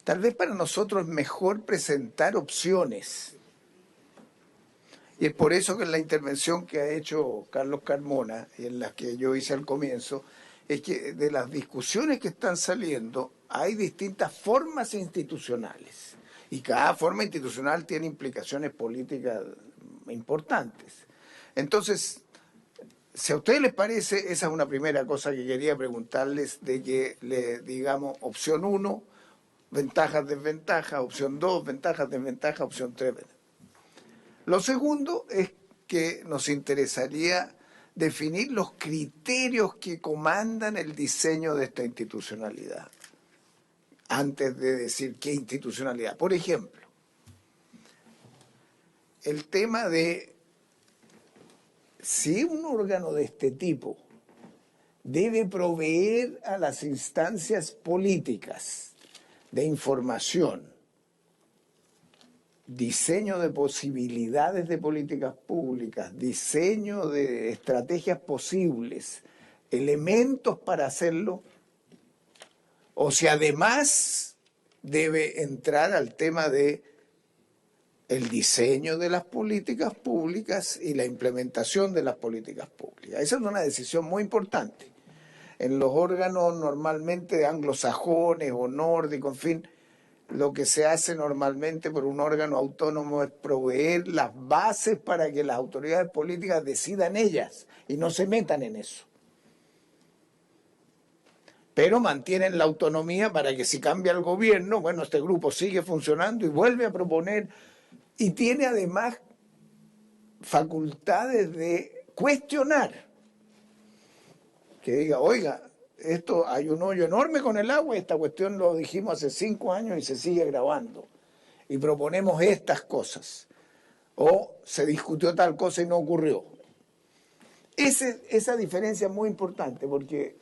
tal vez para nosotros es mejor presentar opciones. Y es por eso que en la intervención que ha hecho Carlos Carmona, y en la que yo hice al comienzo, es que de las discusiones que están saliendo hay distintas formas institucionales. Y cada forma institucional tiene implicaciones políticas importantes. Entonces, si a ustedes les parece, esa es una primera cosa que quería preguntarles, de que le digamos opción 1, ventajas, desventajas, opción 2, ventajas, desventajas, opción 3. Lo segundo es que nos interesaría definir los criterios que comandan el diseño de esta institucionalidad, antes de decir qué institucionalidad. Por ejemplo, el tema de si un órgano de este tipo debe proveer a las instancias políticas de información diseño de posibilidades de políticas públicas, diseño de estrategias posibles, elementos para hacerlo, o si además debe entrar al tema de el diseño de las políticas públicas y la implementación de las políticas públicas. Esa es una decisión muy importante. En los órganos normalmente anglosajones o nórdicos, en fin, lo que se hace normalmente por un órgano autónomo es proveer las bases para que las autoridades políticas decidan ellas y no se metan en eso. Pero mantienen la autonomía para que si cambia el gobierno, bueno, este grupo sigue funcionando y vuelve a proponer, y tiene además facultades de cuestionar. Que diga, oiga, esto hay un hoyo enorme con el agua, esta cuestión lo dijimos hace 5 años y se sigue grabando. Y proponemos estas cosas. O se discutió tal cosa y no ocurrió. Esa diferencia es muy importante porque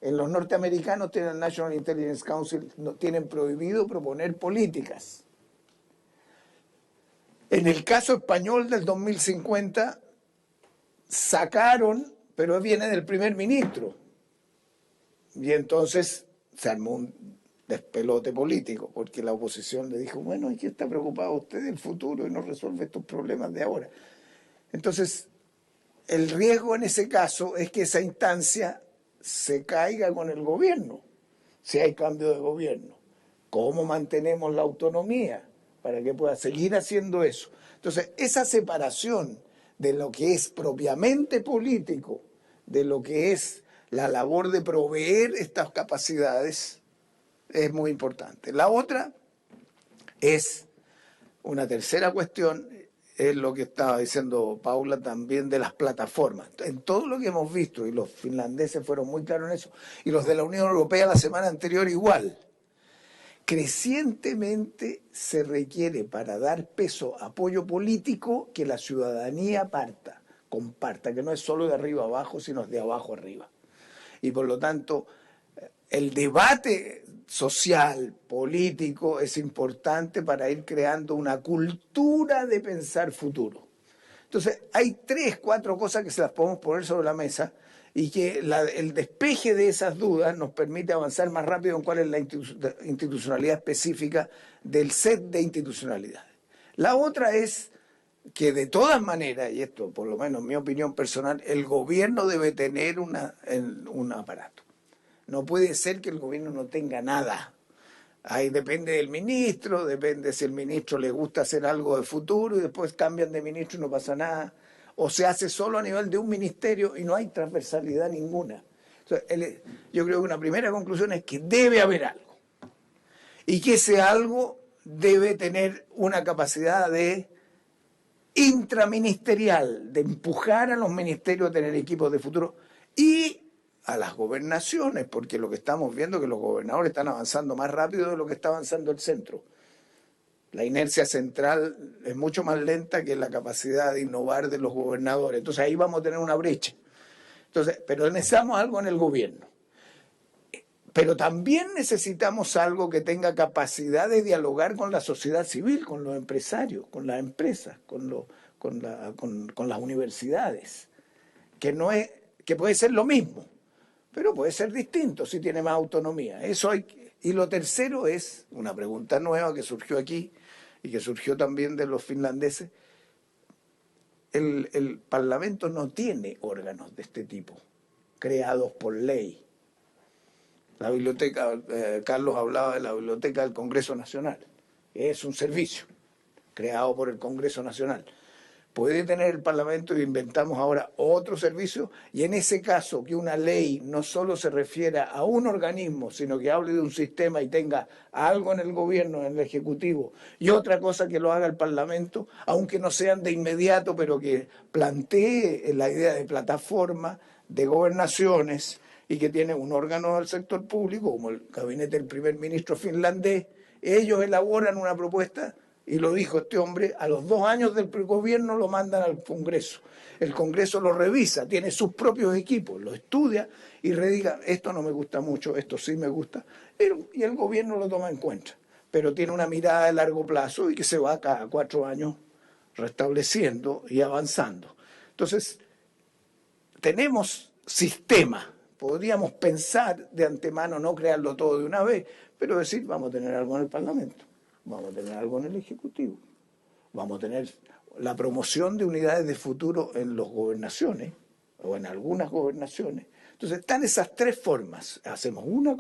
en los norteamericanos tienen el National Intelligence Council, tienen prohibido proponer políticas. En el caso español del 2050 sacaron, pero viene del primer ministro. Y entonces se armó un despelote político, porque la oposición le dijo, bueno, ¿y qué está preocupado usted del futuro y no resuelve estos problemas de ahora? Entonces, el riesgo en ese caso es que esa instancia se caiga con el gobierno, si hay cambio de gobierno. ¿Cómo mantenemos la autonomía para que pueda seguir haciendo eso? Entonces, esa separación de lo que es propiamente político, de lo que es la labor de proveer estas capacidades, es muy importante. La otra es una tercera cuestión, es lo que estaba diciendo Paula también de las plataformas. En todo lo que hemos visto, y los finlandeses fueron muy claros en eso, y los de la Unión Europea la semana anterior igual, crecientemente se requiere para dar peso, apoyo político, que la ciudadanía comparta, que no es solo de arriba abajo, sino de abajo arriba. Y por lo tanto, el debate social, político, es importante para ir creando una cultura de pensar futuro. Entonces, hay 3, 4 cosas que se las podemos poner sobre la mesa y que el despeje de esas dudas nos permite avanzar más rápido en cuál es la institucionalidad específica del set de institucionalidades. La otra es que de todas maneras, y esto por lo menos en mi opinión personal, el gobierno debe tener un aparato. No puede ser que el gobierno no tenga nada. Ahí depende del ministro, depende si el ministro le gusta hacer algo de futuro y después cambian de ministro y no pasa nada. O se hace solo a nivel de un ministerio y no hay transversalidad ninguna. Entonces, yo creo que una primera conclusión es que debe haber algo. Y que ese algo debe tener una capacidad de intraministerial, de empujar a los ministerios a tener equipos de futuro y a las gobernaciones, porque lo que estamos viendo es que los gobernadores están avanzando más rápido de lo que está avanzando el centro. La inercia central es mucho más lenta que la capacidad de innovar de los gobernadores. Entonces ahí vamos a tener una brecha. Entonces, pero necesitamos algo en el gobierno. Pero también necesitamos algo que tenga capacidad de dialogar con la sociedad civil, con los empresarios, con las empresas, con las universidades, que puede ser lo mismo, pero puede ser distinto si tiene más autonomía. Y lo tercero es una pregunta nueva que surgió aquí y que surgió también de los finlandeses. El Parlamento no tiene órganos de este tipo, creados por ley. La biblioteca, Carlos hablaba de la Biblioteca del Congreso Nacional. Es un servicio creado por el Congreso Nacional. Puede tener el Parlamento, y inventamos ahora otro servicio, y en ese caso que una ley no solo se refiera a un organismo, sino que hable de un sistema y tenga algo en el gobierno, en el Ejecutivo, y otra cosa que lo haga el Parlamento, aunque no sean de inmediato, pero que plantee la idea de plataforma, de gobernaciones, y que tiene un órgano del sector público, como el gabinete del primer ministro finlandés. Ellos elaboran una propuesta, y lo dijo este hombre, a los 2 años del gobierno lo mandan al Congreso. El Congreso lo revisa, tiene sus propios equipos, lo estudia y rediga, esto no me gusta mucho, esto sí me gusta, y el gobierno lo toma en cuenta. pero tiene una mirada de largo plazo y que se va cada 4 años restableciendo y avanzando. Entonces, tenemos sistema. Podríamos pensar de antemano, no crearlo todo de una vez, pero decir, vamos a tener algo en el Parlamento, vamos a tener algo en el Ejecutivo, vamos a tener la promoción de unidades de futuro en las gobernaciones, o en algunas gobernaciones. Entonces, están esas 3 formas. Hacemos una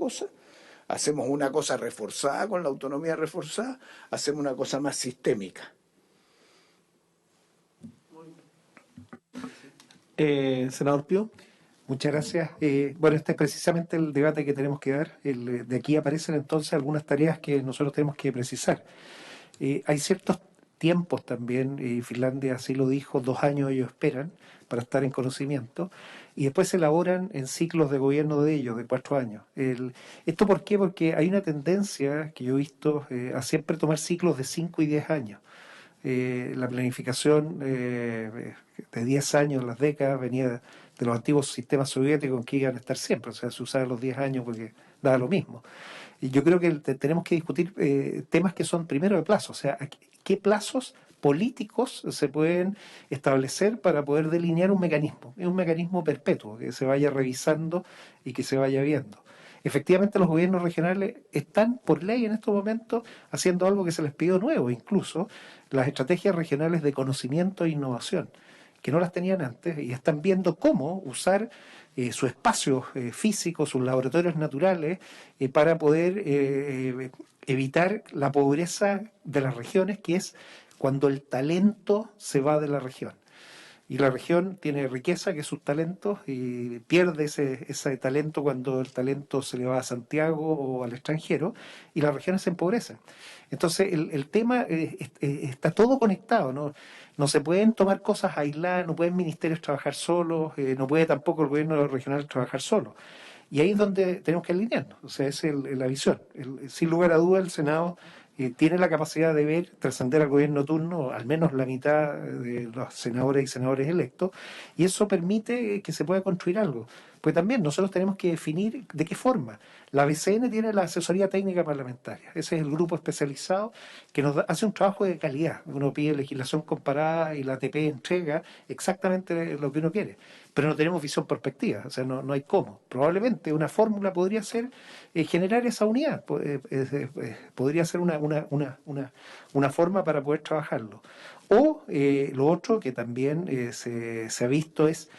cosa reforzada con la autonomía reforzada, hacemos una cosa más sistémica. Senador Pío. Muchas gracias. Bueno, este es precisamente el debate que tenemos que dar. De aquí aparecen entonces algunas tareas que nosotros tenemos que precisar. Hay ciertos tiempos también, y Finlandia así lo dijo, 2 años ellos esperan para estar en conocimiento, y después se elaboran en ciclos de gobierno de ellos, de 4 años. ¿Esto por qué? Porque hay una tendencia que yo he visto a siempre tomar ciclos de 5 y 10 años. La planificación de 10 años, las décadas, venía de los antiguos sistemas soviéticos que iban a estar siempre, o sea, se usaban los 10 años porque daba lo mismo. Y yo creo que tenemos que discutir temas que son primero de plazo, o sea, qué plazos políticos se pueden establecer para poder delinear un mecanismo. Es un mecanismo perpetuo, que se vaya revisando y que se vaya viendo. Efectivamente, los gobiernos regionales están por ley en estos momentos haciendo algo que se les pidió nuevo, incluso las estrategias regionales de conocimiento e innovación, que no las tenían antes, y están viendo cómo usar su espacio físico, sus laboratorios naturales, para poder evitar la pobreza de las regiones, que es cuando el talento se va de la región. Y la región tiene riqueza, que es sus talentos, y pierde ese talento cuando el talento se le va a Santiago o al extranjero, y las regiones se empobrecen. Entonces, el tema está todo conectado, ¿no? No se pueden tomar cosas aisladas, no pueden ministerios trabajar solos, no puede tampoco el gobierno regional trabajar solo. Y ahí es donde tenemos que alinearnos, o sea, esa es la visión. Sin lugar a duda, el Senado tiene la capacidad de ver, trascender al gobierno turno, al menos la mitad de los senadores y senadores electos, y eso permite que se pueda construir algo. Pues también nosotros tenemos que definir de qué forma. La BCN tiene la asesoría técnica parlamentaria, ese es el grupo especializado que nos hace un trabajo de calidad. Uno pide legislación comparada y la ATP entrega exactamente lo que uno quiere, pero no tenemos visión prospectiva, o sea, no hay cómo. Probablemente una fórmula podría ser generar esa unidad, podría ser una forma para poder trabajarlo. O lo otro que también se ha visto es,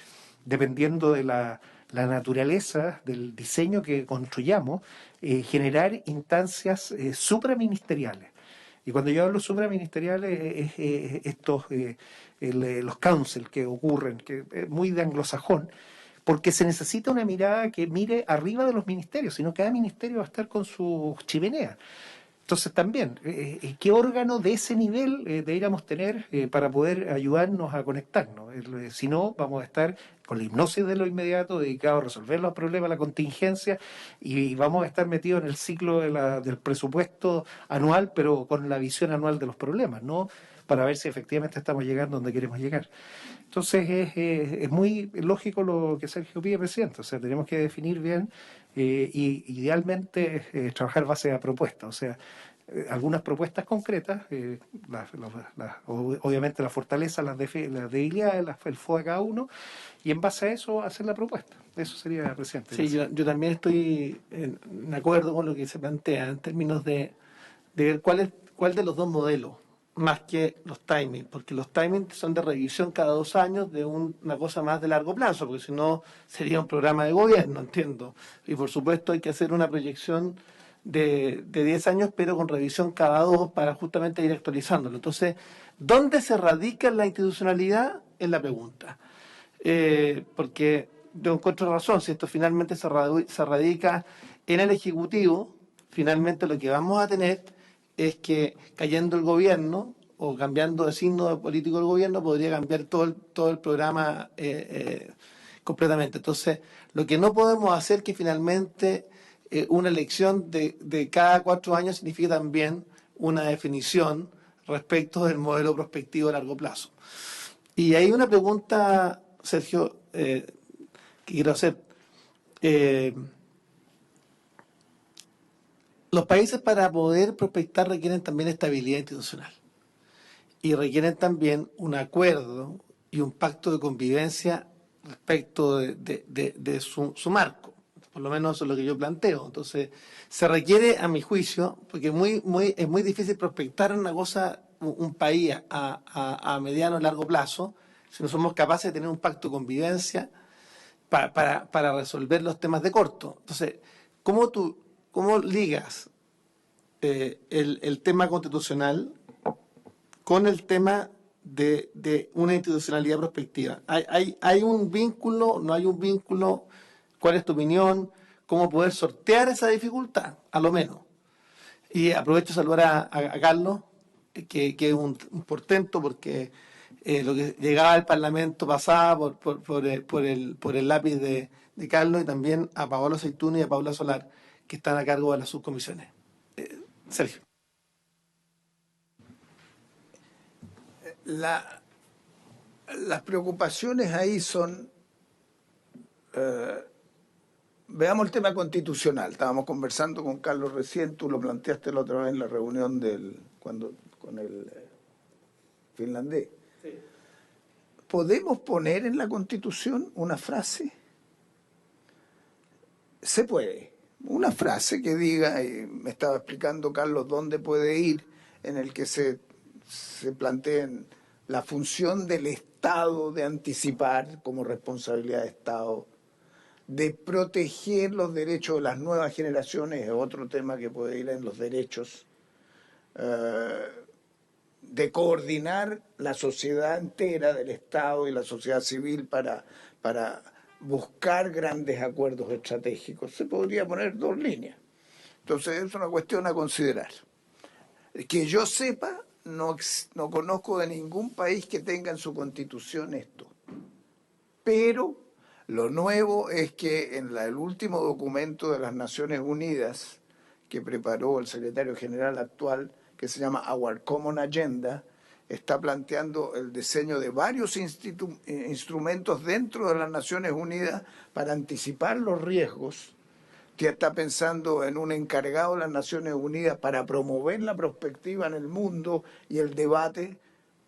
dependiendo de la naturaleza del diseño que construyamos, generar instancias supraministeriales. Y cuando yo hablo supraministeriales, los council que ocurren, que es muy de anglosajón, porque se necesita una mirada que mire arriba de los ministerios, sino cada ministerio va a estar con su chimenea. Entonces también, ¿qué órgano de ese nivel deberíamos tener para poder ayudarnos a conectarnos? Si no, vamos a estar con la hipnosis de lo inmediato, dedicados a resolver los problemas, la contingencia, y vamos a estar metidos en el ciclo del presupuesto anual, pero con la visión anual de los problemas, ¿no? Para ver si efectivamente estamos llegando donde queremos llegar. Entonces es muy lógico lo que Sergio pide, presidente. O sea, tenemos que definir bien y idealmente trabajar base a propuestas. O sea, algunas propuestas concretas, obviamente la fortaleza, las debilidades, el FOA de cada uno, y en base a eso hacer la propuesta. Eso sería, presidente. Sí, yo también estoy en acuerdo con lo que se plantea en términos de ver cuál de los dos modelos, más que los timings, porque los timings son de revisión cada 2 años de una cosa más de largo plazo, porque si no sería un programa de gobierno, entiendo. Y por supuesto hay que hacer una proyección de 10 años, pero con revisión cada 2 para justamente ir actualizándolo. Entonces, ¿dónde se radica la institucionalidad? Es la pregunta. Porque yo encuentro razón, si esto finalmente se radica en el Ejecutivo, finalmente lo que vamos a tener es que cayendo el gobierno o cambiando de signo político del gobierno podría cambiar todo el programa completamente. Entonces, lo que no podemos hacer que finalmente una elección de cada 4 años signifique también una definición respecto del modelo prospectivo a largo plazo. Y hay una pregunta, Sergio, que quiero hacer. los países para poder prospectar requieren también estabilidad institucional y requieren también un acuerdo y un pacto de convivencia respecto de su marco. Por lo menos eso es lo que yo planteo. Entonces, se requiere, a mi juicio, porque es muy difícil prospectar una cosa, un país a mediano o largo plazo, si no somos capaces de tener un pacto de convivencia para resolver los temas de corto. Entonces, ¿cómo ligas el tema constitucional con el tema de una institucionalidad prospectiva? ¿Hay un vínculo? ¿No hay un vínculo? ¿Cuál es tu opinión? ¿Cómo poder sortear esa dificultad? A lo menos. Y aprovecho de saludar a Carlos, que es un portento, porque lo que llegaba al Parlamento pasaba por el lápiz de Carlos, y también a Paolo Aceituno y a Paula Solar, que están a cargo de las subcomisiones. Sergio. Las preocupaciones ahí son, veamos el tema constitucional. Estábamos conversando con Carlos recién, tú lo planteaste la otra vez en la reunión con el finlandés. Sí. ¿Podemos poner en la Constitución una frase? Se puede. Una frase que diga, y me estaba explicando Carlos dónde puede ir, en el que se planteen la función del Estado de anticipar como responsabilidad de Estado, de proteger los derechos de las nuevas generaciones, es otro tema que puede ir en los derechos, de coordinar la sociedad entera del Estado y la sociedad civil para buscar grandes acuerdos estratégicos. Se podría poner 2 líneas. Entonces es una cuestión a considerar. Que yo sepa, no conozco de ningún país que tenga en su constitución esto. Pero lo nuevo es que en el último documento de las Naciones Unidas que preparó el secretario general actual, que se llama Our Common Agenda, está planteando el diseño de varios instrumentos dentro de las Naciones Unidas para anticipar los riesgos, que está pensando en un encargado de las Naciones Unidas para promover la perspectiva en el mundo y el debate.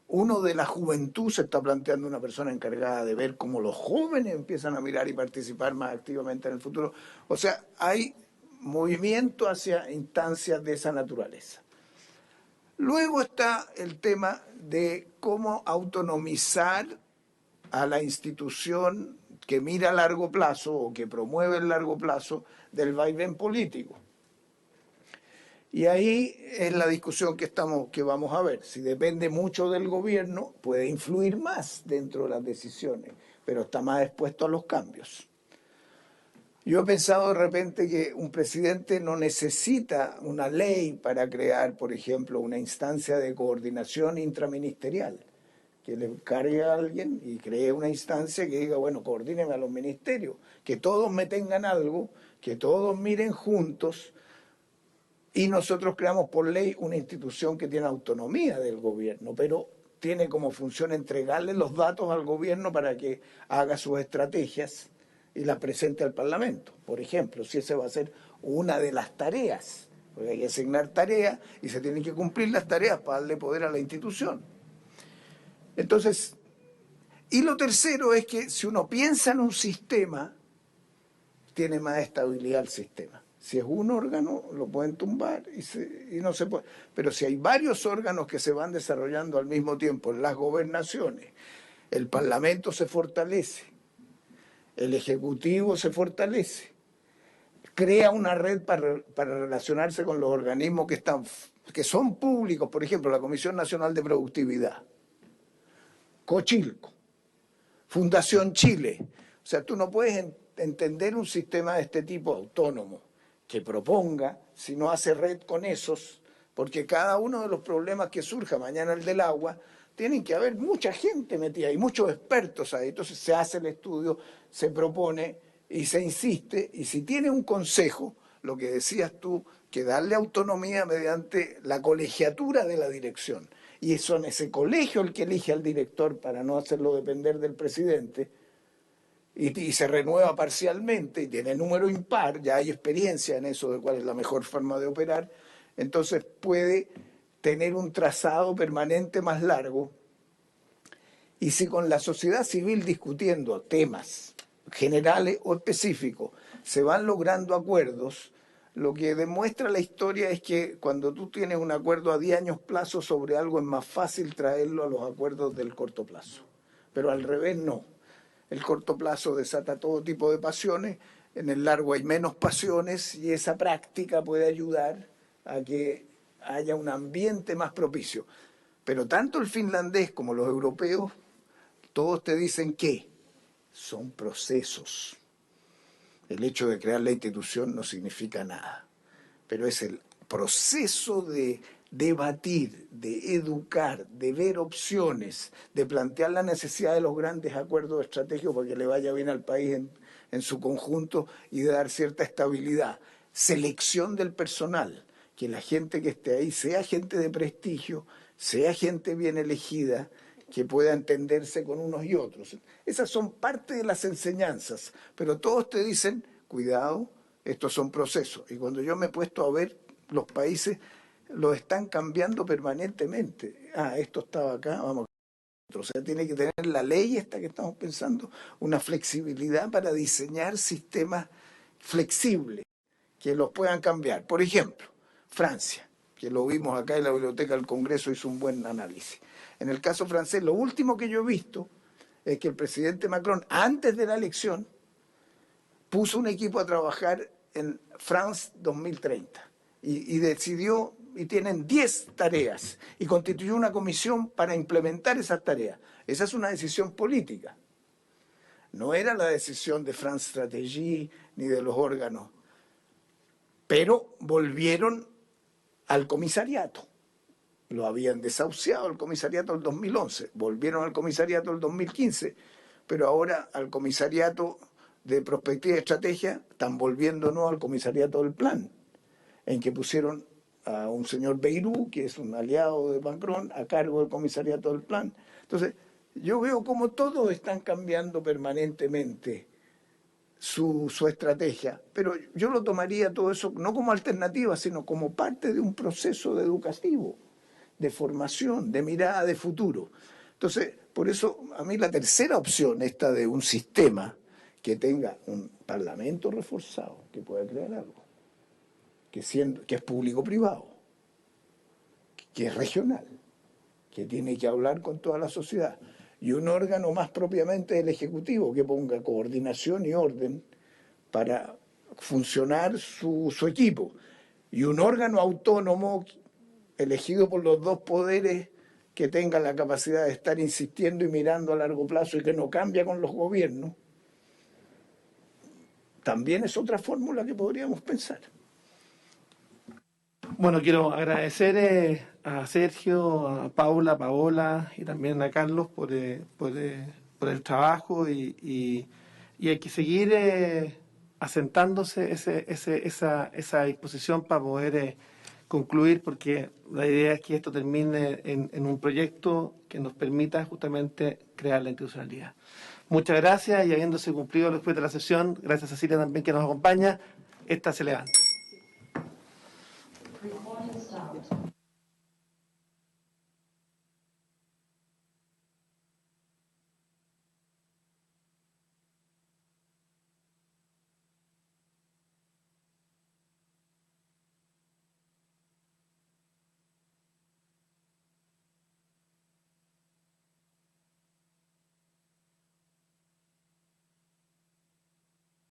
Uno de la juventud se está planteando una persona encargada de ver cómo los jóvenes empiezan a mirar y participar más activamente en el futuro. O sea, hay movimiento hacia instancias de esa naturaleza. Luego está el tema de cómo autonomizar a la institución que mira a largo plazo o que promueve el largo plazo del vaivén político. Y ahí es la discusión que vamos a ver. Si depende mucho del gobierno, puede influir más dentro de las decisiones, pero está más expuesto a los cambios. Yo he pensado de repente que un presidente no necesita una ley para crear, por ejemplo, una instancia de coordinación intraministerial, que le encargue a alguien y cree una instancia que diga, bueno, coordíneme a los ministerios, que todos me tengan algo, que todos miren juntos, y nosotros creamos por ley una institución que tiene autonomía del gobierno, pero tiene como función entregarle los datos al gobierno para que haga sus estrategias y las presente al Parlamento, por ejemplo, si esa va a ser una de las tareas, porque hay que asignar tareas y se tienen que cumplir las tareas para darle poder a la institución. Entonces, y lo tercero es que si uno piensa en un sistema, tiene más estabilidad el sistema. Si es un órgano, lo pueden tumbar y no se puede. Pero si hay varios órganos que se van desarrollando al mismo tiempo en las gobernaciones, el Parlamento se fortalece, el Ejecutivo se fortalece, crea una red para relacionarse con los organismos que son públicos, por ejemplo, la Comisión Nacional de Productividad, Cochilco, Fundación Chile. O sea, tú no puedes entender un sistema de este tipo autónomo que proponga, si no hace red con esos, porque cada uno de los problemas que surja, mañana el del agua, tienen que haber mucha gente metida y muchos expertos ahí. Entonces se hace el estudio, se propone y se insiste, y si tiene un consejo, lo que decías tú, que darle autonomía mediante la colegiatura de la dirección, y son ese colegio el que elige al director para no hacerlo depender del presidente, y se renueva parcialmente y tiene número impar, ya hay experiencia en eso de cuál es la mejor forma de operar, entonces puede tener un trazado permanente más largo. Y si con la sociedad civil discutiendo temas generales o específicos se van logrando acuerdos, lo que demuestra la historia es que cuando tú tienes un acuerdo a 10 años plazo sobre algo es más fácil traerlo a los acuerdos del corto plazo. Pero al revés no. El corto plazo desata todo tipo de pasiones, en el largo hay menos pasiones y esa práctica puede ayudar a que haya un ambiente más propicio. Pero tanto el finlandés como los europeos, todos te dicen que son procesos. El hecho de crear la institución no significa nada, pero es el proceso de debatir, de educar, de ver opciones, de plantear la necesidad de los grandes acuerdos estratégicos para que le vaya bien al país en su conjunto y de dar cierta estabilidad. Selección del personal, que la gente que esté ahí sea gente de prestigio, sea gente bien elegida, que pueda entenderse con unos y otros. Esas son parte de las enseñanzas, pero todos te dicen, cuidado, estos son procesos. Y cuando yo me he puesto a ver los países, los están cambiando permanentemente. Esto estaba acá, vamos a otro. O sea, tiene que tener la ley esta que estamos pensando, una flexibilidad para diseñar sistemas flexibles que los puedan cambiar. Por ejemplo, Francia, que lo vimos acá en la Biblioteca del Congreso, hizo un buen análisis. En el caso francés, lo último que yo he visto es que el presidente Macron, antes de la elección, puso un equipo a trabajar en France 2030 y decidió, y tienen 10 tareas, y constituyó una comisión para implementar esas tareas. Esa es una decisión política. No era la decisión de France Strategy ni de los órganos, pero volvieron al comisariato. Lo habían desahuciado al comisariato del 2011, volvieron al comisariato del 2015, pero ahora al comisariato de prospectiva y estrategia están volviendo no al comisariato del plan, en que pusieron a un señor Bayrou, que es un aliado de Macron, a cargo del comisariato del plan. Entonces, yo veo cómo todos están cambiando permanentemente su estrategia, pero yo lo tomaría todo eso no como alternativa, sino como parte de un proceso educativo, de formación, de mirada de futuro. Entonces, por eso a mí la tercera opción, esta de un sistema que tenga un parlamento reforzado, que pueda crear algo, que es público-privado, que es regional, que tiene que hablar con toda la sociedad, y un órgano más propiamente del Ejecutivo, que ponga coordinación y orden para funcionar su equipo, y un órgano autónomo elegido por los dos poderes que tenga la capacidad de estar insistiendo y mirando a largo plazo y que no cambia con los gobiernos, también es otra fórmula que podríamos pensar. Bueno, quiero agradecer a Sergio, a Paula, a Paola y también a Carlos por el trabajo y hay que seguir asentándose esa disposición para poder concluir, porque la idea es que esto termine en un proyecto que nos permita justamente crear la institucionalidad. Muchas gracias y habiéndose cumplido después de la sesión, gracias a Cecilia también que nos acompaña, esta se levanta.